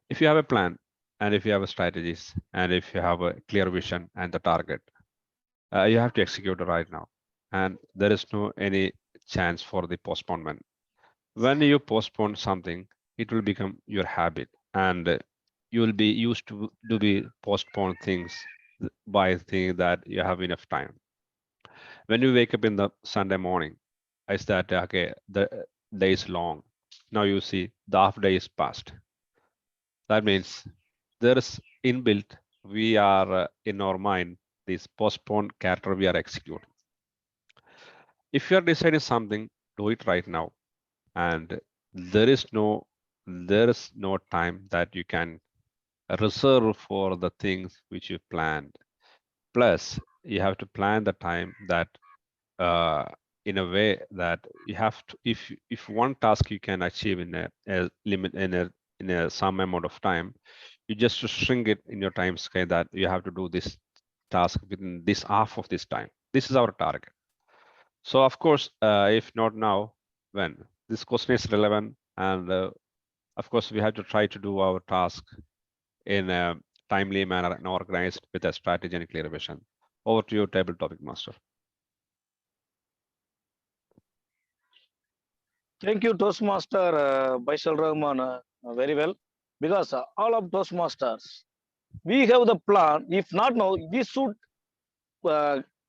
If you have a plan, and if you have a strategies, and if you have a clear vision and the target, you have to execute it right now, and there is no any chance for the postponement. When you postpone something, it will become your habit, and you will be used to be postpone things by thinking that you have enough time. When you wake up in the Sunday morning, I start, okay, the day is long. Now you see the half day is past. That means there is inbuilt, we are in our mind, this postponed character we are executing. If you are deciding something, do it right now. And there is no time that you can reserve for the things which you planned. Plus, you have to plan the time that in a way that you have to, if one task you can achieve in a limit, in a some amount of time, you just shrink it in your time scale, that you have to do this task within this half of this time. This is our target. So of course, if not now, when? This question is relevant, and of course we have to try to do our task in a timely manner and organized with a strategy and clear vision. Over to you, table topic master. Thank you, Toastmaster Baisal Rahman, very well. Because all of Toastmasters, we have the plan. If not now, we should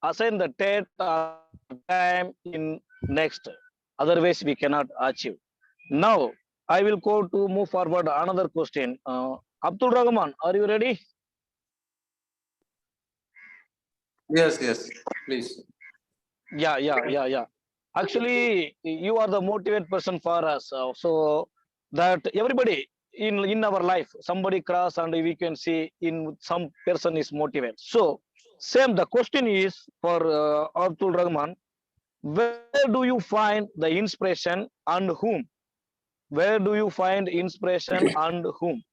assign the date or time in next. Otherwise, we cannot achieve. Now, I will go to move forward another question. Abdul Rahman, are you ready? Yes, please. Yeah. Actually, you are the motivate person for us. So that everybody in our life, somebody cross and we can see in some person is motivate. So same, the question is for Abdul Rahman, where do you find the inspiration and whom? Where do you find inspiration and whom?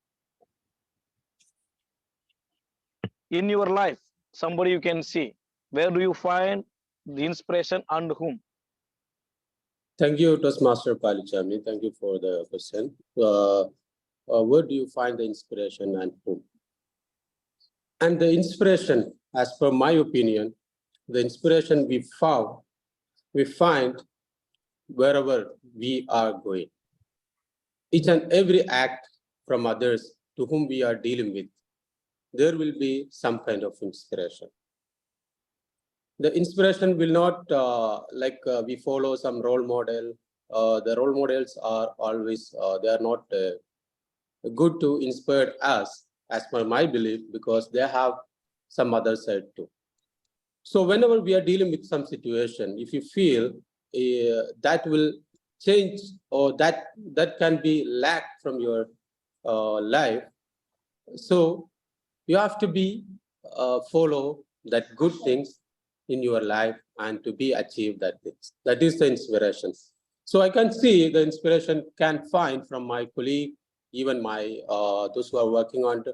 In your life, somebody you can see. Where do you find the inspiration and whom? Thank you, Toastmaster Palichami. Thank you for the question. Where do you find the inspiration and whom? And the inspiration, as per my opinion, the inspiration we find wherever we are going. Each and every act from others to whom we are dealing with, there will be some kind of inspiration. The inspiration will not we follow some role model. The role models are always, they are not good to inspire us, as per my belief, because they have some other side too. So whenever we are dealing with some situation, if you feel that will change, or that can be lacked from your life, so you have to be follow that good things in your life and to be achieve that things. That is the inspiration. So I can see the inspiration can find from my colleague, even my those who are working on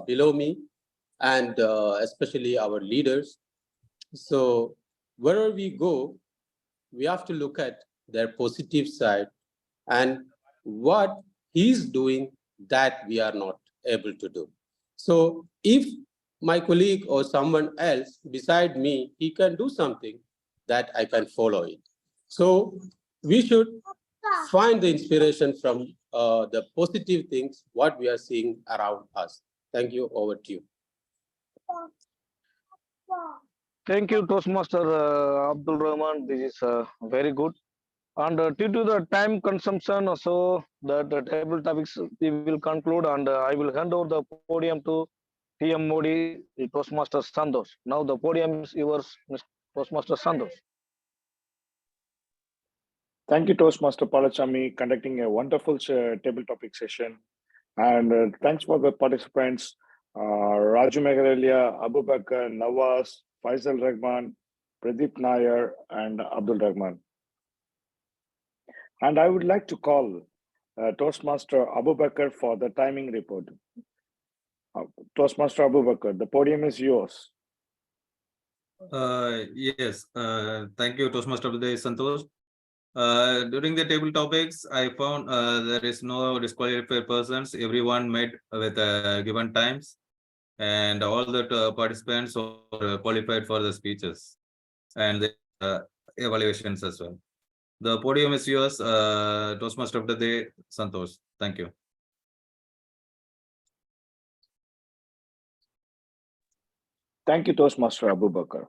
below me, and especially our leaders. So wherever we go, we have to look at their positive side and what he's doing that we are not able to do. So if my colleague or someone else beside me, he can do something, that I can follow it. So we should find the inspiration from the positive things, what we are seeing around us. Thank you. Over to you. Thank you, Toastmaster Abdul Rahman. This is very good. And due to the time consumption, so the table topics we will conclude, and I will hand over the podium to TM Modi, the Toastmaster Santosh. Now the podium is yours, Mr. Toastmaster Santosh. Thank you, Toastmaster Palachami, conducting a wonderful table topic session. And thanks for the participants, Raju Megarelia, Abu Bakr, Nawaz, Faisal Rahman, Pradeep Nair, and Abdul Rahman. And I would like to call Toastmaster Abu Bakr for the timing report. Toastmaster Abu Bakr, the podium is yours. Yes, thank you, Toastmaster of the Day, Santosh. During the table topics, I found there is no disqualified persons. Everyone met with given times, and all the participants were qualified for the speeches and the evaluations as well. The podium is yours, Toastmaster of the Day, Santosh. Thank you. Thank you, Toastmaster Abu Bakr.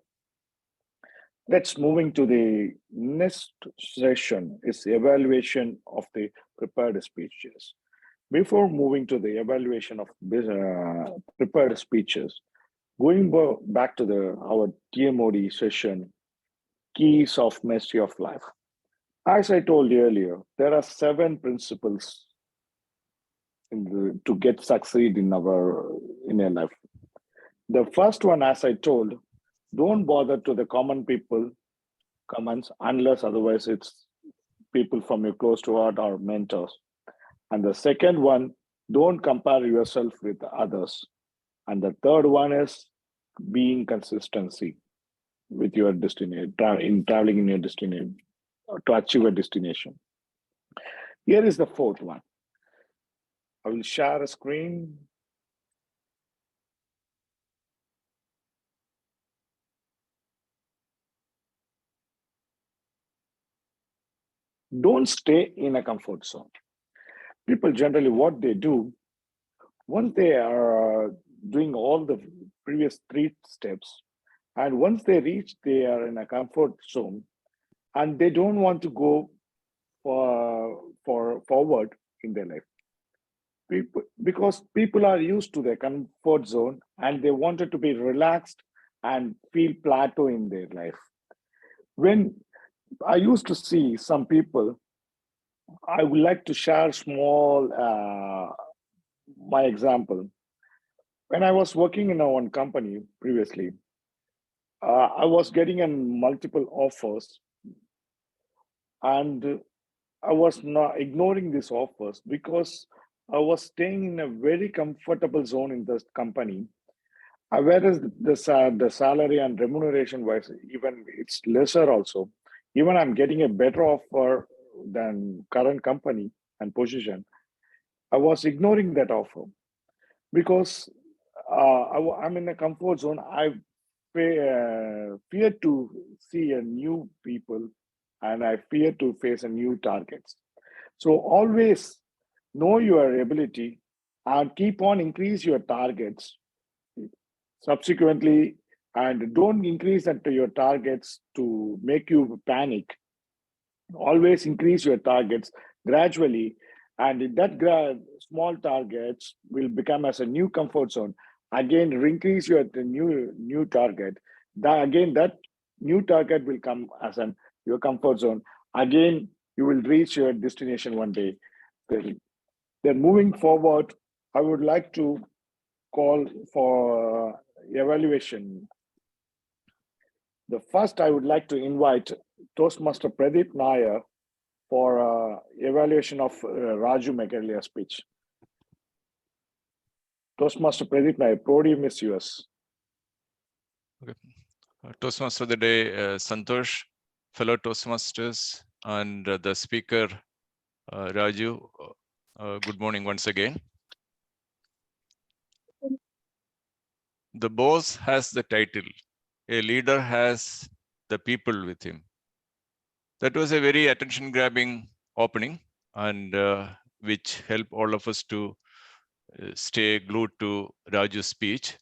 Let's moving to the next session is evaluation of the prepared speeches. Before moving to the evaluation of prepared speeches, going back to our TMOD session, keys of mastery of life. As I told you earlier, there are 7 principles to get succeed in your life. The first one, as I told, don't bother to the common people comments unless otherwise it's people from your close to heart or mentors. And the second one, don't compare yourself with others. And the third one is being consistency with your destination, in traveling in your destination to achieve a destination. Here is the fourth one. I will share a screen. Don't stay in a comfort zone. People generally, what they do, once they are doing all the previous 3 steps, and once they reach, they are in a comfort zone, and they don't want to go forward in their life. Because people are used to their comfort zone and they wanted to be relaxed and feel plateau in their life. When I used to see some people, I would like to share small my example. When I was working in one company previously, I was getting multiple offers, and I was not ignoring these offers because I was staying in a very comfortable zone in this company. Whereas the salary and remuneration wise, even it's lesser also. Even I'm getting a better offer than current company and position. I was ignoring that offer because I'm in a comfort zone. I fear to see a new people, and I fear to face a new targets. So always know your ability and keep on increase your targets subsequently, and don't increase that to your targets to make you panic. Always increase your targets gradually, and that small targets will become as a new comfort zone. Again, increase your new target. That new target will come as your comfort zone. Again, you will reach your destination one day. Then moving forward, I would like to call for evaluation. The first, I would like to invite Toastmaster Pradeep Nair for evaluation of Raju Megarelia's speech. Toastmaster Pradeep Nair, podium is yours. Okay. Toastmaster of the Day, Santosh, fellow Toastmasters, and the speaker, Raju. Good morning once again. The boss has the title. A leader has the people with him. That was a very attention-grabbing opening, and which helped all of us to stay glued to Raju's speech.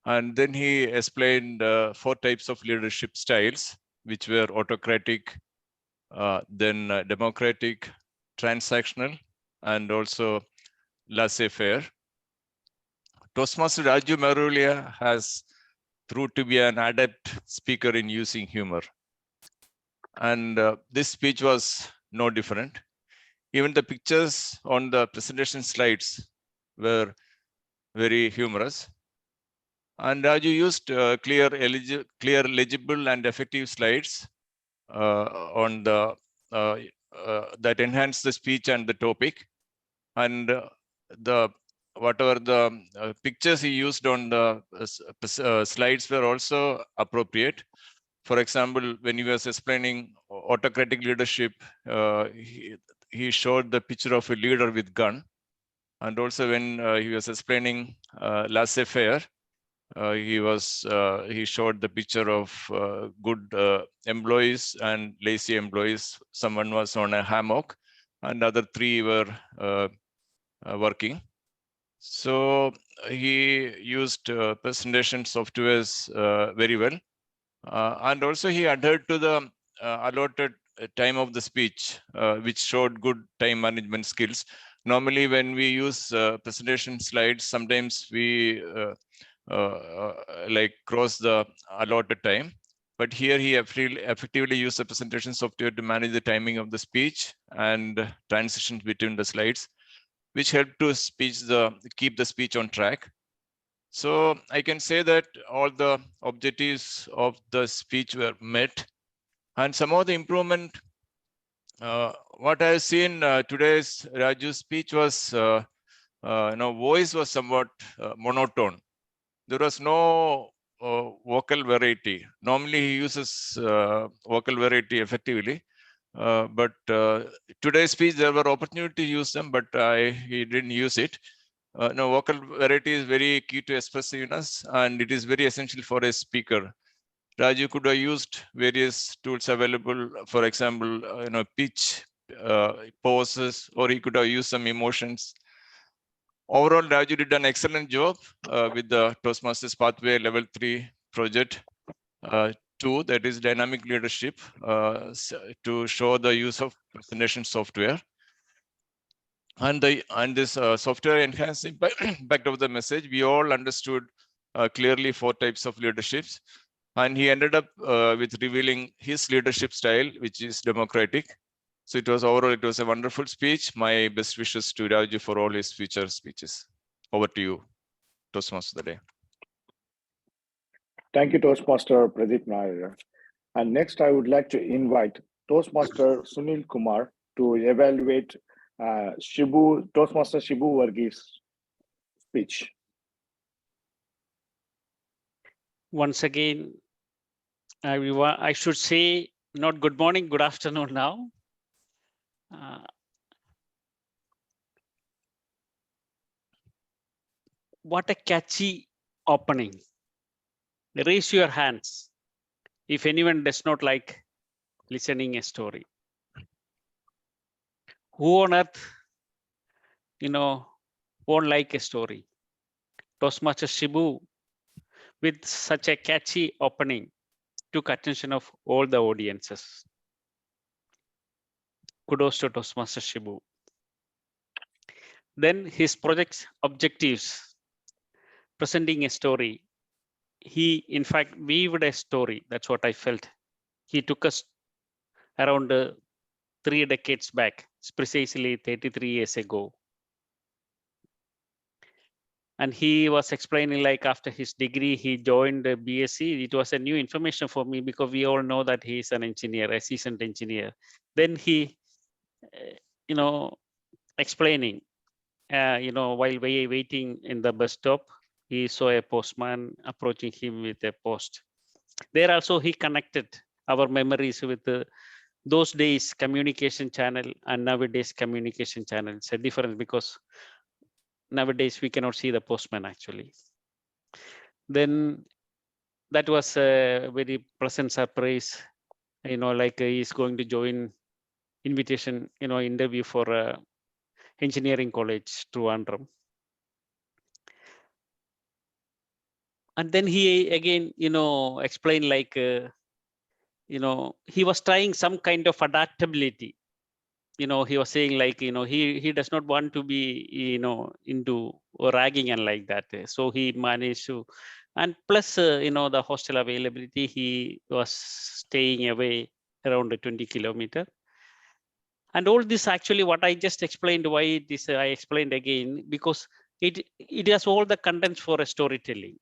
And then he explained 4 types of leadership styles, which were autocratic, then democratic, transactional, and also laissez-faire. Toastmaster Raju Marulia has proved to be an adept speaker in using humor. And this speech was no different. Even the pictures on the presentation slides were very humorous. And Raju used clear, legible, and effective slides on the that enhance the speech and the topic. And the whatever the pictures he used on the slides were also appropriate. For example, when he was explaining autocratic leadership, he showed the picture of a leader with gun. And also when he was explaining laissez-faire, he showed the picture of good employees and lazy employees. Someone was on a hammock and other three were working. So he used presentation softwares very well. And also he adhered to the allotted time of the speech, which showed good time management skills. Normally, when we use presentation slides, sometimes we like cross the allotted time. But here he effectively used the presentation software to manage the timing of the speech and transitions between the slides, which helped to keep the speech on track. So I can say that all the objectives of the speech were met, and some of the improvement. What I have seen today's Raju's speech was, voice was somewhat monotone. There was no vocal variety. Normally he uses vocal variety effectively, but today's speech there were opportunity to use them, but he didn't use it. No, vocal variety is very key to expressiveness, and it is very essential for a speaker. Raju could have used various tools available, for example, pitch, pauses, or he could have used some emotions. Overall, Raju did an excellent job with the Toastmasters Pathway Level 3 project 2, that is dynamic leadership, to show the use of presentation software. And this software enhanced impact of the message. We all understood clearly 4 types of leaderships. And he ended up with revealing his leadership style, which is democratic. So it was a wonderful speech. My best wishes to Raju for all his future speeches. Over to you, Toastmaster of the day. Thank you, Toastmaster Pradeep Nair. And next, I would like to invite Toastmaster Sunil Kumar to evaluate Toastmaster Shibu Varghese speech. Once again, I should say not good morning, good afternoon now. What a catchy opening. Raise your hands if anyone does not like listening a story. Who on earth, won't like a story? Toastmaster Shibu, with such a catchy opening, took attention of all the audiences. Kudos to Toastmaster Shibu. Then his project's objectives, presenting a story. He, in fact, weaved a story. That's what I felt. He took us around 3 decades back. It's precisely 33 years ago. And he was explaining, like, after his degree, he joined the BSc. It was a new information for me because we all know that he is an engineer, a seasoned engineer. Then he, explaining, while waiting in the bus stop, he saw a postman approaching him with a post. There also he connected our memories with those days communication channel and nowadays communication channel. It's a difference because nowadays we cannot see the postman actually. Then that was a very pleasant surprise, like he's going to join invitation, interview for engineering college Trivandrum. And then he again, explained like, he was trying some kind of adaptability. He was saying like, he does not want to be, into ragging and like that. So he managed to, and plus, the hostel availability, he was staying away around 20 kilometers. And all this actually what I just explained, why this I explained again, because it has all the contents for a storytelling,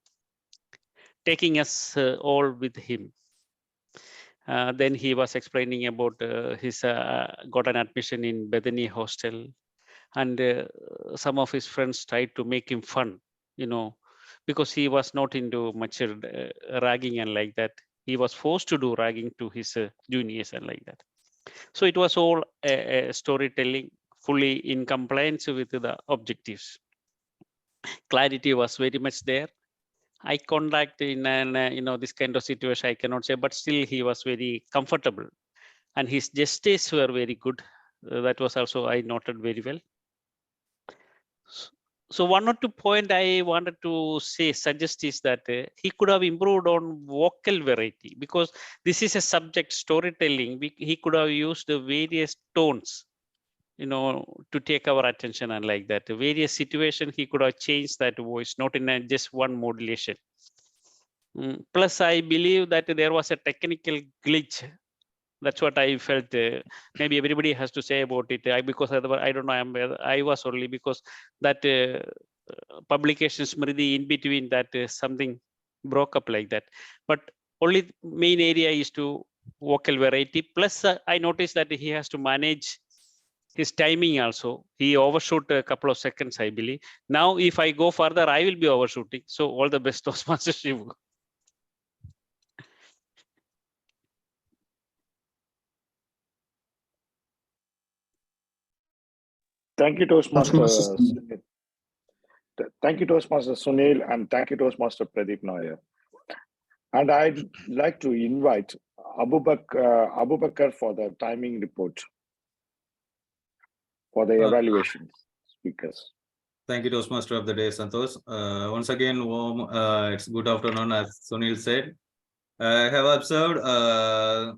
taking us all with him. Then he was explaining about his got an admission in Bethany hostel, and some of his friends tried to make him fun, because he was not into much ragging and like that. He was forced to do ragging to his juniors and like that. So it was all storytelling, fully in compliance with the objectives. Clarity was very much there. Eye contact in an, this kind of situation, I cannot say, but still he was very comfortable. And his gestures were very good. That was also, I noted very well. So one or two point I wanted to suggest is that he could have improved on vocal variety, because this is a subject storytelling. He could have used the various tones, to take our attention and like that. The various situation he could have changed that voice, not in just one modulation. Plus, I believe that there was a technical glitch. That's what I felt. Maybe everybody has to say about it. Because otherwise, I don't know. I was only because that publication Smriti in between that something broke up like that. But only main area is to vocal variety. Plus, I noticed that he has to manage his timing also. He overshoot a couple of seconds, I believe. Now, if I go further, I will be overshooting. So all the best, Toastmaster Shivu. Thank you, Toastmaster Toastmasters. Sunil. Thank you, Toastmaster Sunil, and thank you, Toastmaster Pradeep Nair. And I'd like to invite Abu Bakar for the timing report for the evaluation speakers. Thank you, Toastmaster of the day, Santosh. Once again, it's good afternoon, as Sunil said. I have observed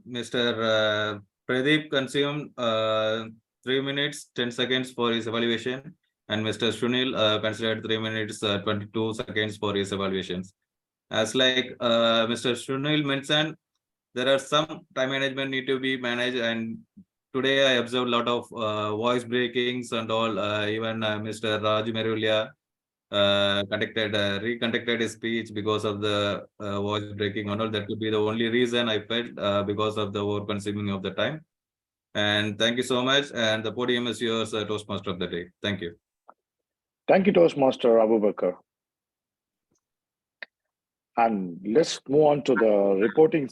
Mr. Pradeep consumed 3 minutes, 10 seconds for his evaluation, and Mr. Sunil considered 3 minutes, 22 seconds for his evaluations. As like Mr. Sunil mentioned, there are some time management need to be managed, and today I observed a lot of voice breakings and all. Even Mr. Raju Merulia reconducted his speech because of the voice breaking and all. That could be the only reason I felt because of the over consuming of the time. And thank you so much. And the podium is yours, Toastmaster of the day. Thank you. Thank you, Toastmaster Abu Bakar. And let's move on to the reporting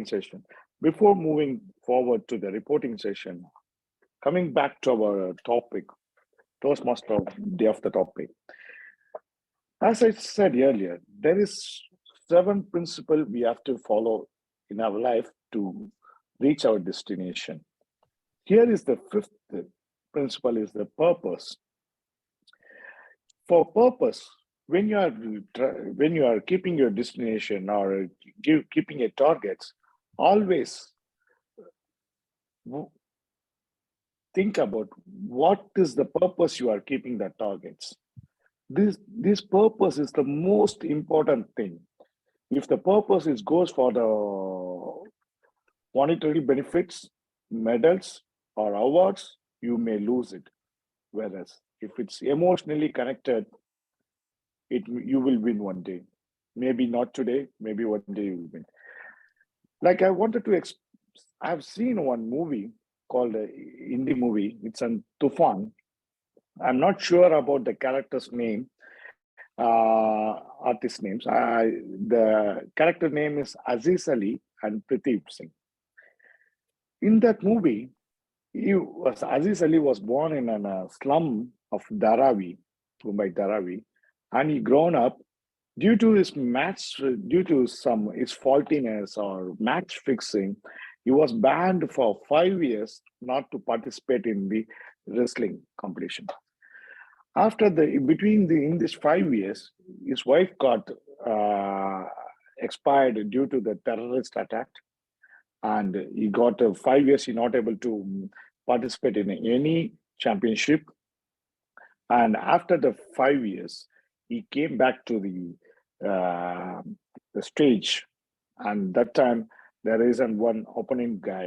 session. Before moving forward to the reporting session, coming back to our topic, Toastmaster day of the topic. As I said earlier, there is 7 principles we have to follow in our life to reach our destination. Here is the 5th principle, is the purpose. For purpose, when you are keeping your destination or keeping your targets, always think about what is the purpose you are keeping the targets. This purpose is the most important thing. If the purpose goes for the monetary benefits, medals, or awards, you may lose it. Whereas if it's emotionally connected, you will win one day. Maybe not today, maybe one day you will win. Like I wanted to, I've seen one movie called Hindi movie. It's on Tufan. I'm not sure about the character's name, artist names. The character name is Aziz Ali and Pradeep Singh. In that movie, Aziz Ali was born in a slum of Dharavi, Mumbai Dharavi, and he grown up due to his faultiness or match fixing. He was banned for 5 years not to participate in the wrestling competition. After in this 5 years, his wife got expired due to the terrorist attack, and he got 5 years. He not able to participate in any championship. And after the 5 years, he came back to the stage, and that time there is one opponent guy.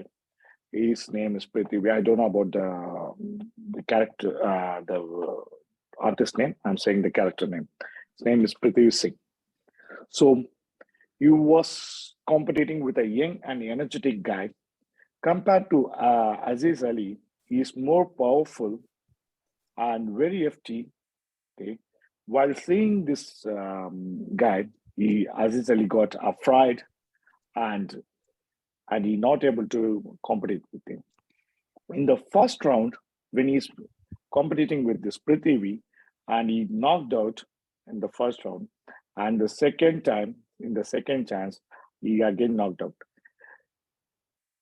His name is Prithvi. I don't know about the character, the artist name. I'm saying the character name. His name is Prithvi Singh. So he was competing with a young and energetic guy. Compared to Aziz Ali, he is more powerful and very FT. Okay. While seeing this guy, Aziz Ali got afraid and he not able to compete with him. In the first round, when he's competing with this Prithvi, and he knocked out in the first round, and the second time, in the second chance, he again knocked out.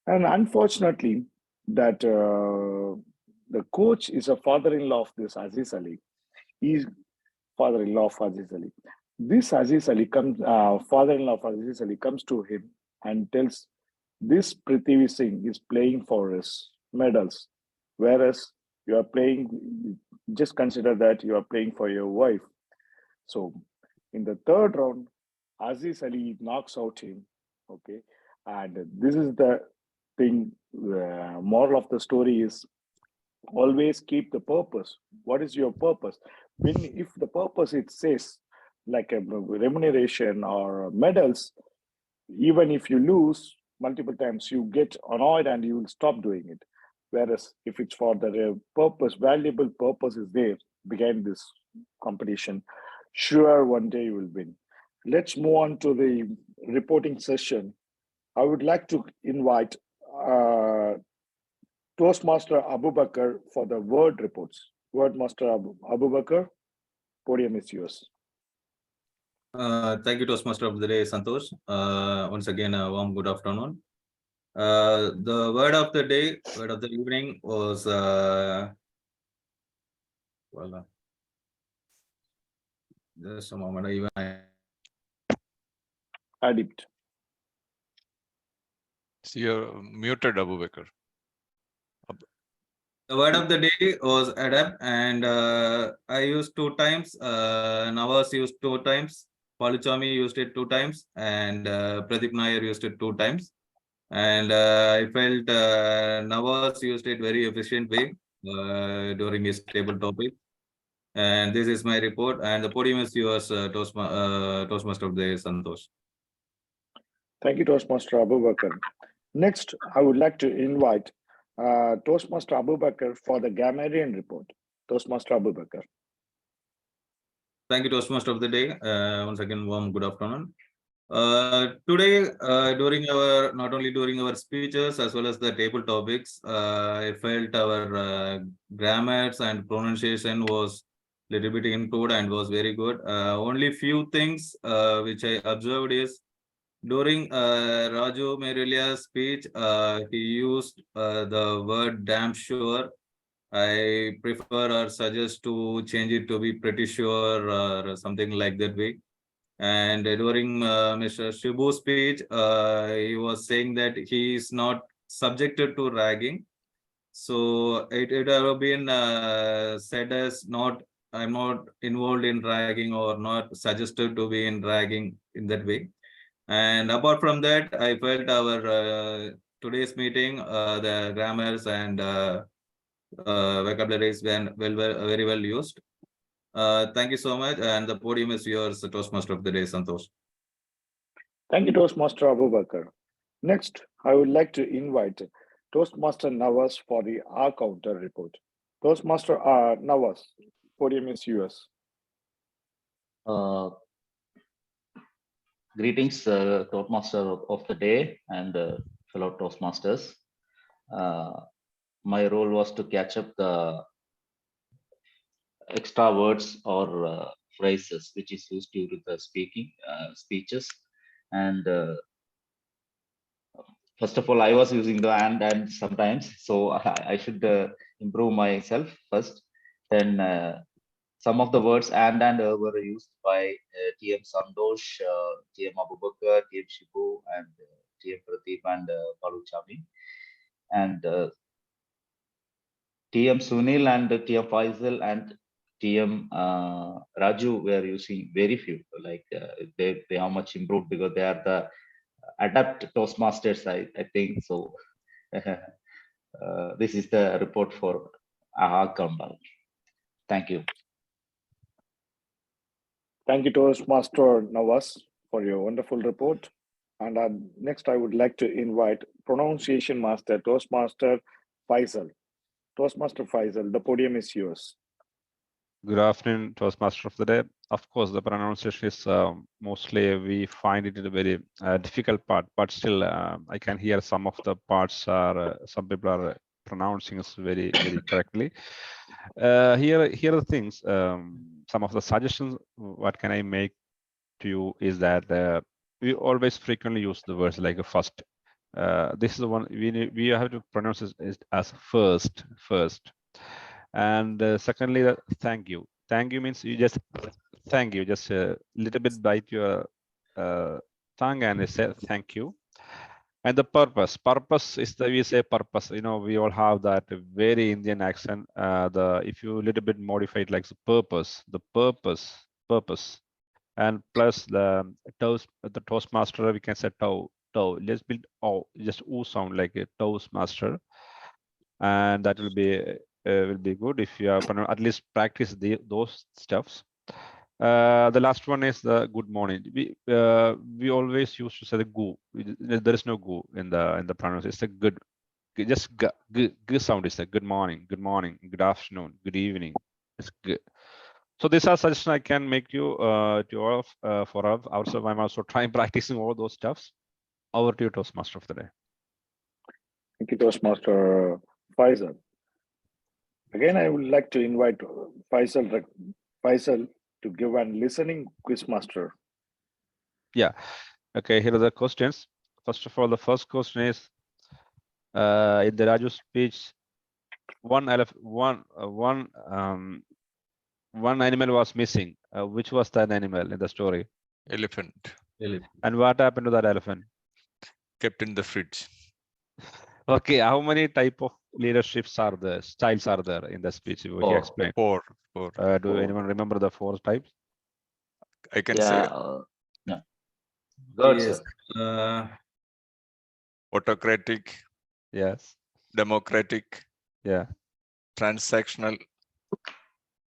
And unfortunately, that the coach is a father-in-law of this Aziz Ali. He's father-in-law of Aziz Ali. This Aziz Ali comes, father-in-law of Aziz Ali comes to him and tells this Prithvi Singh is playing for his medals, whereas you are playing, just consider that you are playing for your wife. So in the third round, Aziz Ali knocks out him. Okay. And this is the thing, moral of the story is always keep the purpose. What is your purpose? If the purpose it says like a remuneration or medals, even if you lose multiple times, you get annoyed and you will stop doing it. Whereas if it's for the purpose, valuable purpose is there behind this competition, sure one day you will win. Let's move on to the reporting session. I would like to invite Toastmaster Abu Bakr for the word reports. Wordmaster Abu Bakr, podium is yours. Thank you, Toastmaster of the day, Santosh. Once again, a warm good afternoon. The word of the day, word of the evening was just a moment. Even Addict. So you're muted, Abu Bakr. The word of the day was adapt, and I used 2 times. Nawaz used 2 times. Paluchami used it 2 times, and Pradeep Nair used it 2 times. And I felt Nawaz used it very efficient way during his table topic. And this is my report. And the podium is yours, Toastmaster of the day, Santosh. Thank you, Toastmaster Abu Bakr. Next, I would like to invite Toastmaster Abu Bakr for the grammarian report. Toastmaster Abu Bakr. Thank you, Toastmaster of the day. Once again, warm good afternoon. Today, during our, not only during our speeches as well as the table topics, I felt our grammars and pronunciation was little bit improved and was very good. Only few things which I observed is during Raju Merilia's speech, he used the word damn sure. I prefer or suggest to change it to be pretty sure or something like that way. And during Mr. Shibu's speech, he was saying that he is not subjected to ragging. So it would have been said as not, I'm not involved in ragging or not suggested to be in ragging in that way. And apart from that, I felt our today's meeting, the grammars and vocabularies were very well used. Thank you so much. And the podium is yours, Toastmaster of the day, Santosh. Thank you, Toastmaster Abu Bakr. Next, I would like to invite Toastmaster Nawaz for the R counter report. Toastmaster Nawaz, podium is yours. Greetings, Toastmaster of the day and fellow Toastmasters. My role was to catch up the extra words or phrases which is used during the speeches. And first of all, I was using the and sometimes, so I should improve myself first. Then some of the words and were used by TM Sandosh, TM Abu Bakr, TM Shibu, and TM Pradeep and Paluchami. And TM Sunil and TM Faisal and TM Raju were using very few, like they are much improved because they are the adept Toastmasters, I think. So this is the report for AHA Countdown. Thank you. Thank you, Toastmaster Navas, for your wonderful report. And next, I would like to invite Pronunciation Master, Toastmaster Faisal. Toastmaster Faisal, the podium is yours. Good afternoon, Toastmaster of the day. Of course, the pronunciation is mostly we find it a very difficult part, but still I can hear some of the parts are some people are pronouncing it very correctly. Here are the things. Some of the suggestions. What can I make to you is that we always frequently use the words like a first. This is the one we have to pronounce it as first. And secondly, thank you. Thank you means you just thank you, just a little bit bite your tongue and say thank you. And the purpose is the we say purpose. You know, we all have that very Indian accent. If you a little bit modify it like the purpose, and plus the Toastmaster, we can say toe. Let's build just o sound like a Toastmaster, and that will be good if you have at least practice those stuffs. The last one is the good morning. We always used to say the gu. There is no gu in the pronunciation. It's a good, just g sound is a good morning, good afternoon, good evening. It's good. So these are suggestions I can make you to all for ourselves. I'm also trying practicing all those stuffs. Over to you, Toastmaster of the day. Thank you, Toastmaster Faisal. Again, I would like to invite Faisal to give a listening quizmaster. Yeah. Okay, here are the questions. First of all, the first question is in the Raju speech, one animal was missing. Which was that animal in the story? Elephant. And what happened to that elephant? Kept in the fridge. Okay, how many type of leaderships are there, styles are there in the speech? He explained. Four. Do anyone remember the 4 types? I can say Yeah. Good, Yes. sir. autocratic, Yes. democratic, Yeah. transactional,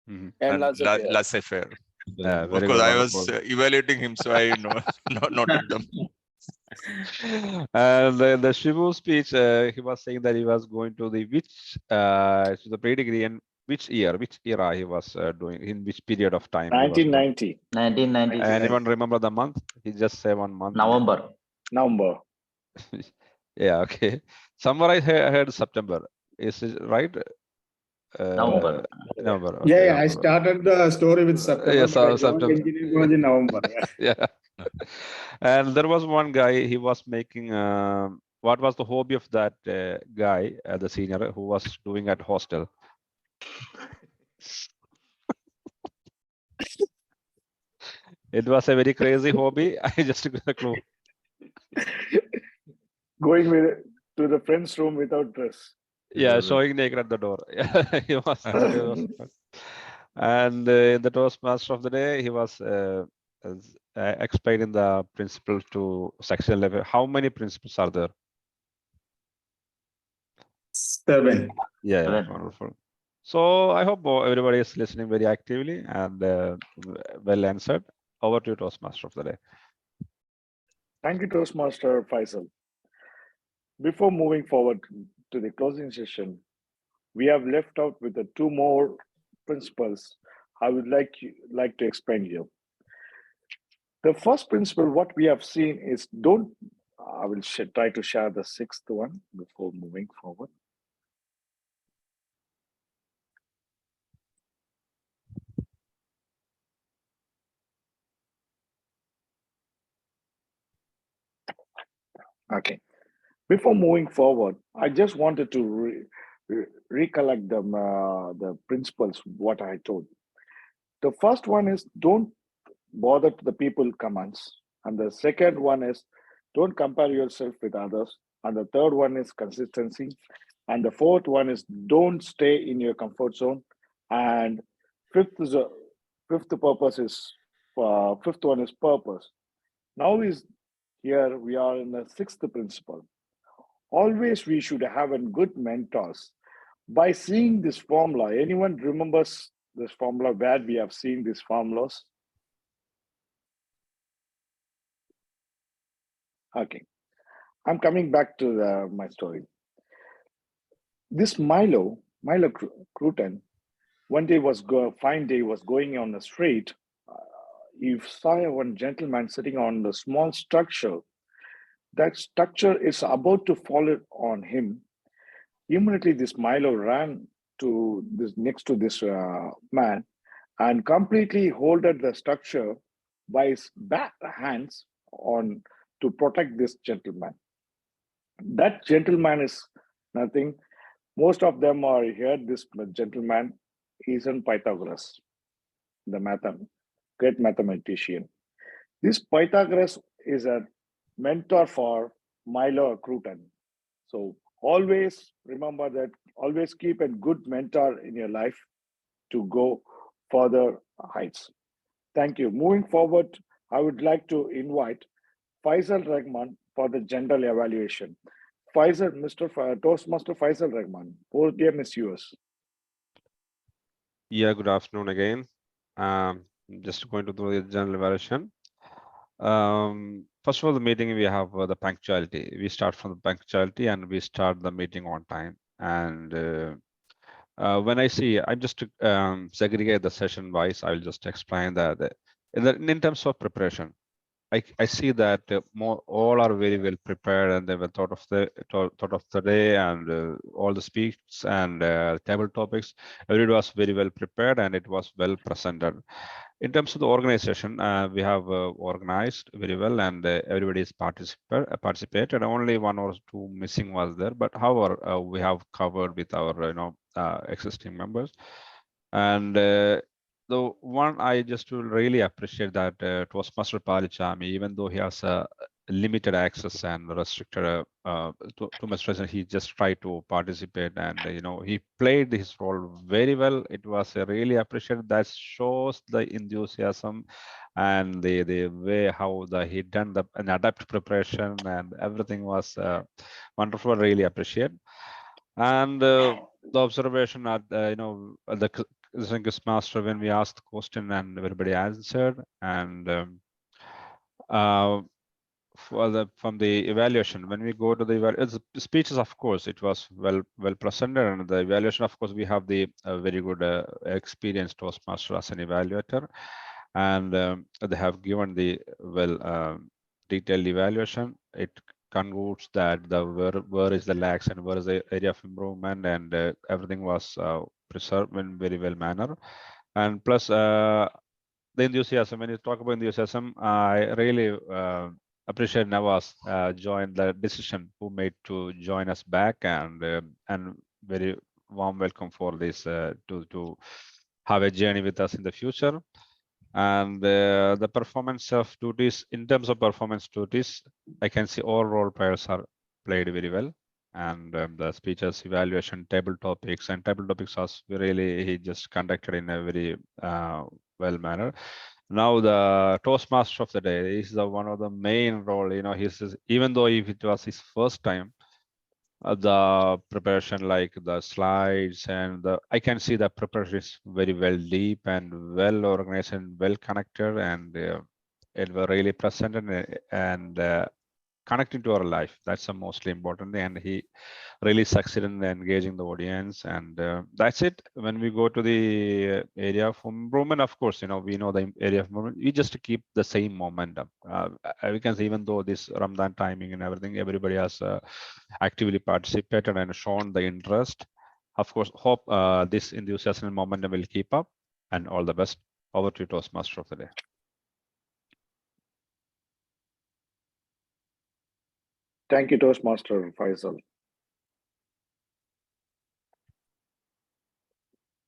And and laissez-faire. laissez-faire. Yeah, Of very course, good. I was Wonderful. evaluating him, so I noted them. And the Shivu speech, he was saying that he was going to the to the pre-degree, and which era he was doing, in which period of time? 1990. 1990. Anyone remember the month? He just say 1 month. November. Yeah, okay. Somewhere I heard September. Is it right? November. November. Okay, Yeah, I started the story with September. Yes, but I joined September. engineering college in November. Yeah. Yeah. And there was one guy, he was making, what was the hobby of that guy, the senior, who was doing at hostel? It was a very crazy hobby. I just took a clue. Going to the friend's room without dress. Yeah, showing naked at the door. Yeah, he was. And in the Toastmaster of the day, he was explaining the principle to sexual level. How many principles are there? 7. Yeah, 7. wonderful. So I hope everybody is listening very actively and well answered. Over to you, Toastmaster of the day. Thank you, Toastmaster Faisal. Before moving forward to the closing session, we have left out with the 2 more principles I would like to explain here. The first principle, what we have seen is I will try to share the 6th one before moving forward. Okay. Before moving forward, I just wanted to recollect the principles, what I told. The first one is don't bother to the people commands. And the second one is Don't compare yourself with others. And the third one is consistency. And the fourth one is don't stay in your comfort zone. And fifth is fifth purpose is fifth one is purpose. Now is here we are in the sixth principle. Always we should have a good mentors. By seeing this formula, anyone remembers this formula where we have seen these formulas? Okay, I'm coming back to my story. This Milo Cruton, one day fine day was going on the street. He saw one gentleman sitting on the small structure. That structure is about to fall on him. Immediately, this Milo ran to this next to this man and completely holded the structure by his back hands on to protect this gentleman. That gentleman is nothing. Most of them are here. This gentleman is in Pythagoras, the great mathematician. This Pythagoras is a mentor for Milo Cruton. So always remember that, always keep a good mentor in your life to go further heights. Thank you. Moving forward, I would like to invite Faisal Rahman for the general evaluation. Faisal, Toastmaster Faisal Rahman, podium is yours. Yeah, good afternoon again. Just going to do the general evaluation. First of all, the meeting, we have the punctuality. We start from the punctuality and we start the meeting on time. And when I see, I just segregate the session wise. I'll just explain that in terms of preparation. I see that all are very well prepared and they were thought of the day and all the speaks and table topics. Everybody was very well prepared and it was well presented. In terms of the organization, we have organized very well and everybody is participated. Only one or two missing was there, but however, we have covered with our existing members. And the one I just will really appreciate that Toastmaster Palichami, even though he has limited access and restricted too much presence, he just tried to participate and he played his role very well. It was really appreciated. That shows the enthusiasm and the way how he done an adapt preparation and everything was wonderful. Really appreciate. And the observation at the Zingus Master, when we asked the question and everybody answered, and from the evaluation, when we go to the speeches, of course, it was well presented, and the evaluation, of course, we have the very good experienced Toastmaster as an evaluator, and they have given the detailed evaluation. It concludes that where is the lacks and where is the area of improvement, and everything was preserved in very well manner. And plus the enthusiasm, when you talk about enthusiasm, I really appreciate Nawaz joined the decision who made to join us back, and very warm welcome for this to have a journey with us in the future. And the performance of duties, in terms of performance duties, I can see all role players are played very well. And the speeches, evaluation, table topics was really, he just conducted in a very well manner. Now the Toastmaster of the day is one of the main role, even though if it was his first time, the preparation, like the slides and I can see the preparation is very well deep and well organized and well connected, and it was really presented and connecting to our life. That's the mostly important thing, and he really succeeded in engaging the audience, and that's it. When we go to the area of improvement, of course, we know the area of improvement. We just keep the same momentum. We can say, even though this Ramadan timing and everything, everybody has actively participated and shown the interest. Of course, hope this enthusiasm and momentum will keep up, and all the best. Over to you, Toastmaster of the day. Thank you, Toastmaster Faisal.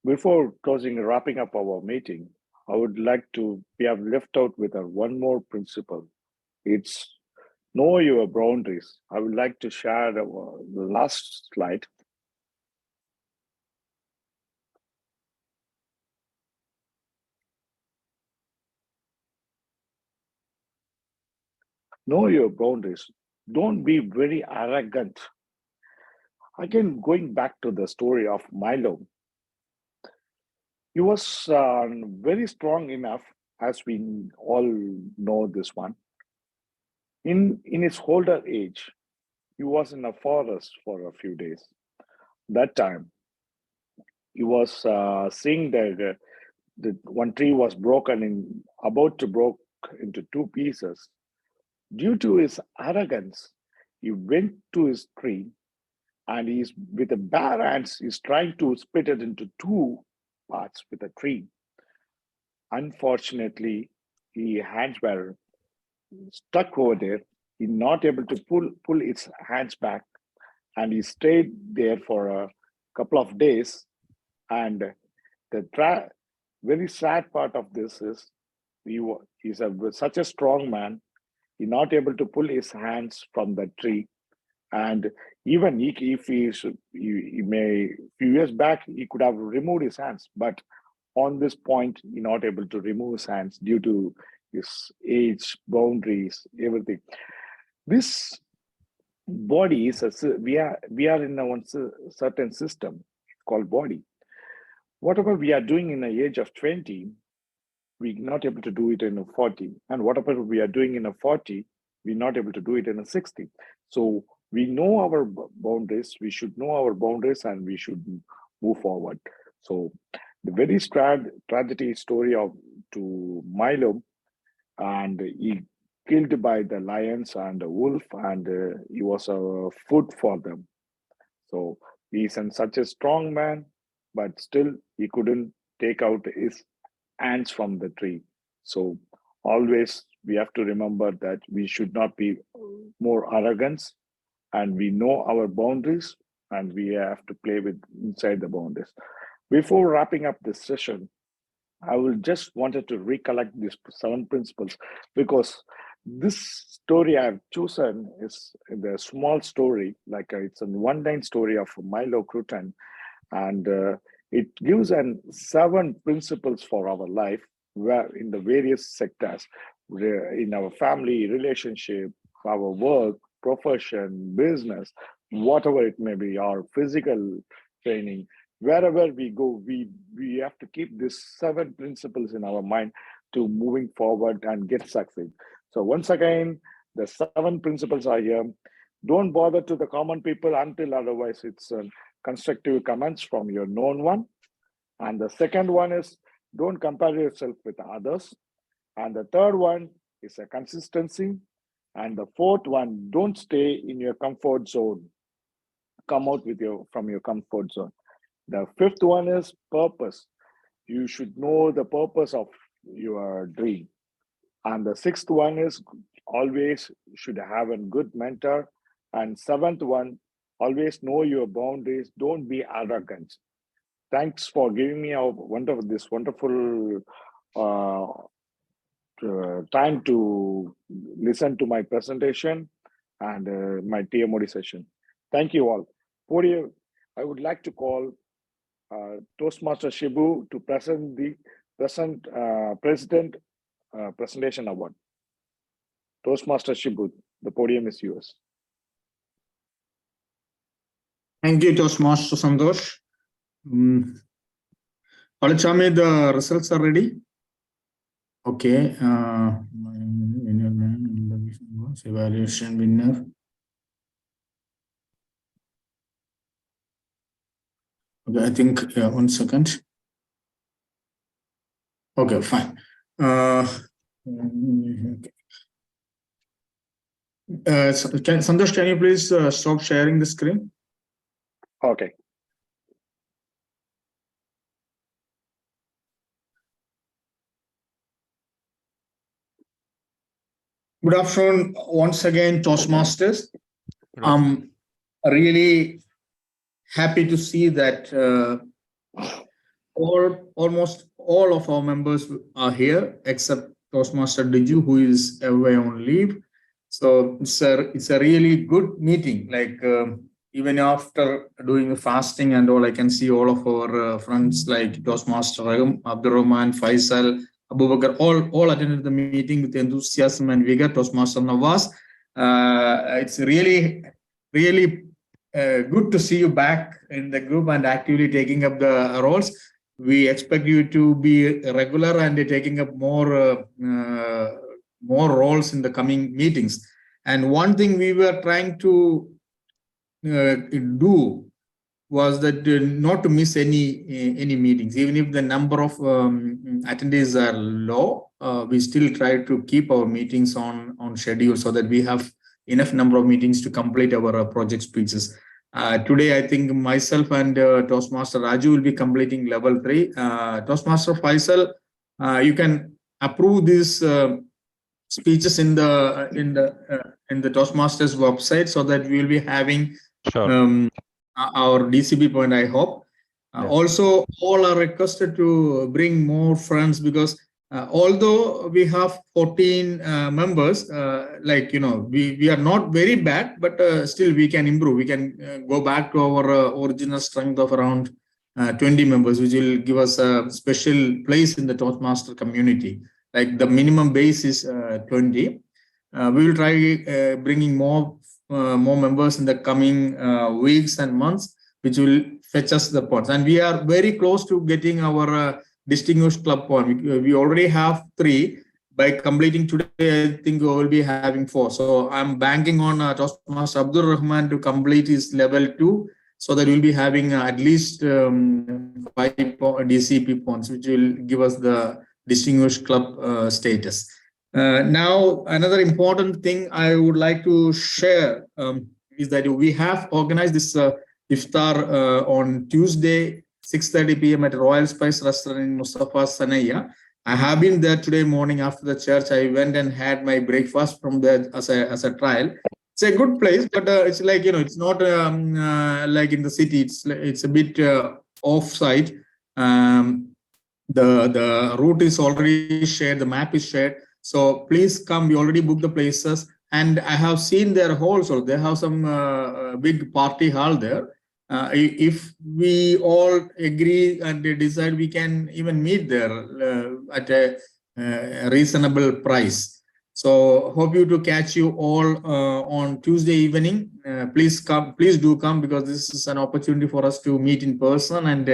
Before wrapping up our meeting, I would like to, we have left out with one more principle. It's Know your boundaries. I would like to share the last slide. Know your boundaries. Don't be very arrogant. Again, going back to the story of Milo, he was very strong enough, as we all know this one. In his older age, he was in a forest for a few days. That time, he was seeing that the one tree was broken in about to broke into two pieces. Due to his arrogance, he went to his tree and he's with the bare hands, he's trying to split it into two parts with a tree. Unfortunately, his hands were stuck over there. He's not able to pull his hands back, and he stayed there for a couple of days. And the very sad part of this is he's such a strong man. He's not able to pull his hands from the tree, and even if he may few years back he could have removed his hands, but on this point he's not able to remove his hands due to his age, boundaries, everything. This body is we are in a certain system called body. Whatever we are doing in the age of 20, we're not able to do it in a 40, and whatever we are doing in a 40, we're not able to do it in a 60. So we know our boundaries, we should know our boundaries, and we should move forward. So the very tragedy story of to Milo, and he killed by the lions and the wolf, and he was a food for them. So he's such a strong man, but still he couldn't take out his hands from the tree. So always we have to remember that we should not be more arrogant, and we know our boundaries, and we have to play with inside the boundaries. Before wrapping up this session, I will just wanted to recollect these 7 principles, because this story I've chosen is the small story, like it's a one-line story of Milo Cruton, and it gives 7 principles for our life, where in the various sectors, in our family, relationship, our work, profession, business, whatever it may be, our physical training, wherever we go, we have to keep these 7 principles in our mind to moving forward and get succeed. So once again, the 7 principles are here. Don't bother to the common people until otherwise it's constructive comments from your known one. And the second one is don't compare yourself with others. And the third one is a consistency. And the fourth one, don't stay in your comfort zone. Come out from your comfort zone. The fifth one is purpose. You should know the purpose of your dream. And the sixth one is always should have a good mentor. And seventh one, always know your boundaries. Don't be arrogant. Thanks for giving me this wonderful time to listen to my presentation and my TMOD session. Thank you all. Podium, I would like to call Toastmaster Shibu to present the President Presentation Award. Toastmaster Shibu, the podium is yours. Thank you, Toastmaster Santosh. Palachami, the results are ready. Okay. Evaluation winner. Okay, I think 1 second. Okay, fine. Santosh, can you please stop sharing the screen? Okay. Good afternoon once again, Toastmasters. I'm really happy to see that almost all of our members are here, except Toastmaster Diju, who is away on leave. So it's a really good meeting. Like even after doing the fasting and all, I can see all of our friends like Toastmaster Abdul Rahman, Faisal, Abu Bakr, all attended the meeting with enthusiasm and vigor. Toastmaster Nawaz. It's really good to see you back in the group and actively taking up the roles. We expect you to be regular and taking up more roles in the coming meetings. And one thing we were trying to do was that not to miss any meetings, even if the number of attendees are low. We still try to keep our meetings on schedule so that we have enough number of meetings to complete our project speeches. Today, I think myself and Toastmaster Raju will be completing level 3. Toastmaster Faisal, you can approve these speeches in the Toastmasters website so that we will be having Sure. our DCB point, I hope. Also, all are requested to bring more friends because although we have 14 members, like, we are not very bad, but still we can improve. We can go back to our original strength of around 20 members, which will give us a special place in the Toastmaster community. Like the minimum base is 20. We will try bringing more members in the coming weeks and months, which will fetch us the points. And we are very close to getting our distinguished club point. We already have 3. By completing today, I think we will be having 4. So I'm banking on Toastmaster Abdul Rahman to complete his level 2, so that we'll be having at least 5 DCP points, which will give us the distinguished club status. Now, another important thing I would like to share is that we have organized this iftar on Tuesday, 6:30 p.m. at Royal Spice Restaurant in Mustafa Sanaya. I have been there today morning after the church. I went and had my breakfast from there as a trial. It's a good place, but it's like, it's not like in the city. It's a bit off-site. The route is already shared. The map is shared. So please come. We already booked the places, and I have seen their halls. So they have some big party hall there. If we all agree and decide, we can even meet there at a reasonable price. So hope you to catch you all on Tuesday evening. Please come. Please do come, because this is an opportunity for us to meet in person and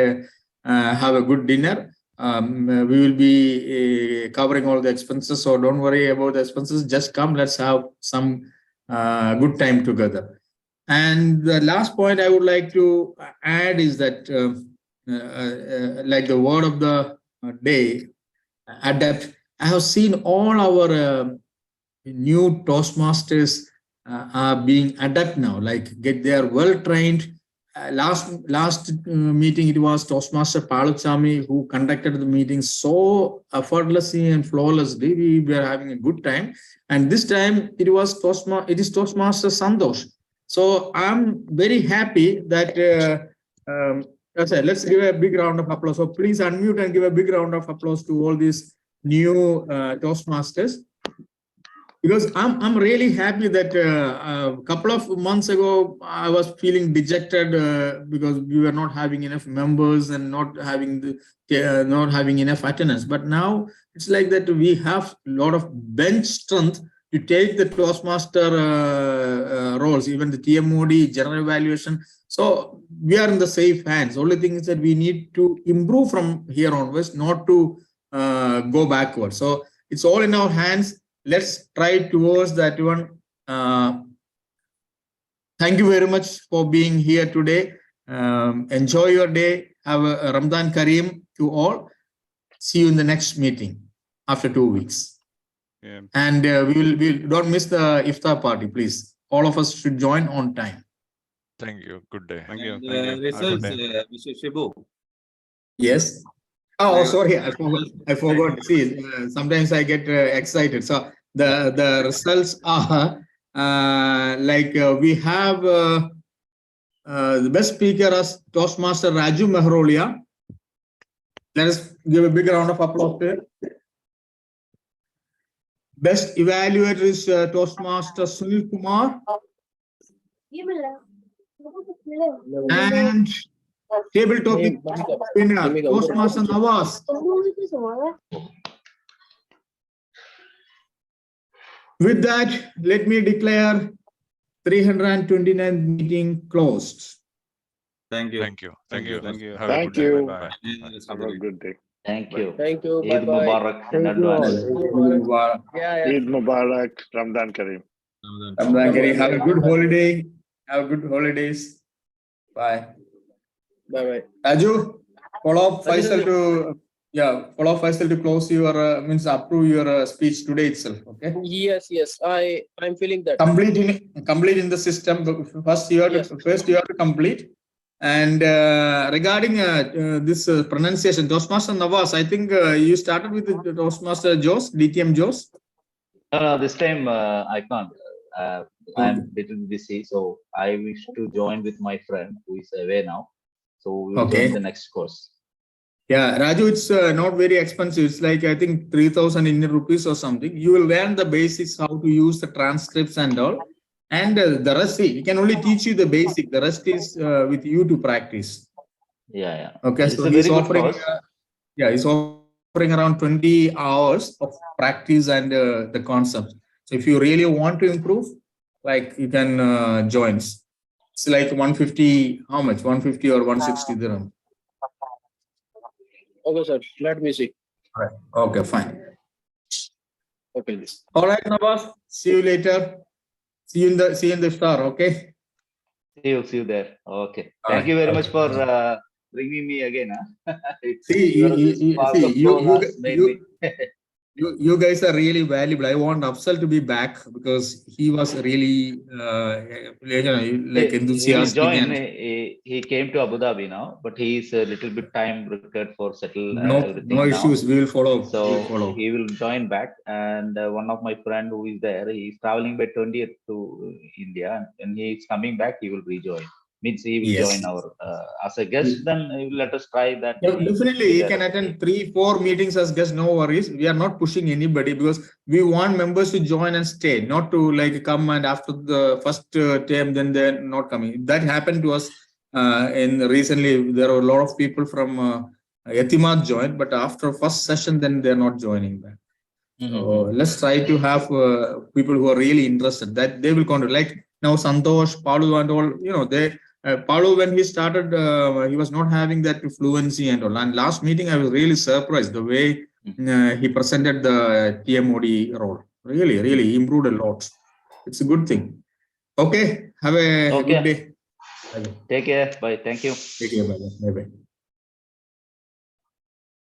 have a good dinner. We will be covering all the expenses, so don't worry about the expenses. Just come. Let's have some good time together. And the last point I would like to add is that, like the word of the day, adapt. I have seen all our new Toastmasters are being adept now. Like they are well trained. Last meeting, it was Toastmaster Paluchami who conducted the meeting so effortlessly and flawlessly. We were having a good time. And this time it is Toastmaster Santosh. So I'm very happy that let's give a big round of applause. So please unmute and give a big round of applause to all these new Toastmasters. Because I'm really happy that a couple of months ago I was feeling dejected because we were not having enough members and not having enough attendance. But now it's like that we have a lot of bench strength to take the Toastmaster roles, even the TMOD, general evaluation. So we are in the safe hands. Only thing is that we need to improve from here onwards, not to go backwards. So it's all in our hands. Let's try towards that one. Thank you very much for being here today. Enjoy your day. Have a Ramadan Kareem to all. See you in the next meeting after 2 weeks. Yeah. And we don't miss the iftar party, please. All of us should join on time. Thank you. Good day. Thank you. And, Thank you. Have a good results, day. Mr. Shibu. Yes. Oh, sorry, I forgot. See, sometimes I get excited. So the results are we have the best speaker as Toastmaster Raju Mehrolia. Let us give a big round of applause to him. Best evaluator is Toastmaster Sunil Kumar. And table topic winner, Toastmaster Nawaz. With that, let me declare 329th meeting closed. Thank you. Thank you. Thank you. Thank you. Have a Thank good day. you. Bye. Yes, Have a good day. Thank you. Thank you. Eid Bye-bye. Mubarak in advance. Yeah. Eid Mubarak, Ramadan Kareem. Ramadan Kareem. Have a good holiday. Have good holidays. Bye. Bye-bye. Raju, follow up Raju, Faisal follow Faisal to close your means approve your speech today itself. Okay. Yes. I'm feeling that. Complete in the system. First you have to complete. And regarding this pronunciation, Toastmaster Nawaz, I think you started with the Toastmaster Jos, DTM Jos. This time I can't. I'm little busy, so I wish to join with my friend who is away now. So we will join the next course. Yeah, Raju, it's not very expensive. It's like, I think 3,000 Indian rupees or something. You will learn the basics, how to use the transcripts and all. And the rest, we can only teach you the basic. The rest is with you to practice. Yeah. Okay, It's so a he's very good offering, course. he's offering around 20 hours of practice and the concepts. So if you really want to improve, like you can join. It's like 150, how much? 150 or 160 dirham. Okay, sir. Let me see. Right. Okay, fine. Okay. All right, Nawaz. See you later. See you in the iftar. Okay. See you there. Okay. All Thank you right. very much for bringing me again. See, you guys are really valuable. I want Afsal to be back because he was really like He will enthusiastic. join. And He came to Abu Dhabi now, but he is a little bit time required for settle everything no now. issues. We will follow. So he will join back. And one of my friend who is there, he is traveling by 20th to India, and he is coming back. He will rejoin. Means he will join our as a guest. Then he will let us try that. Yeah, definitely, he can attend 3-4 meetings as guest. No worries. We are not pushing anybody because we want members to join and stay, not to like come and after the first term then they're not coming. That happened to us in recently. There are a lot of people from Yatimat joined, but after first session then they're not joining back. So let's try to have people who are really interested that they will contribute. Like now, Santosh, Paulu, and all. They. Paolo, when he started, he was not having that fluency and all. And last meeting, I was really surprised the way he presented the TMOD role. Really improved a lot. It's a good thing. Okay, have a good day. Take care. Bye. Thank you. Take care. Bye. Bye.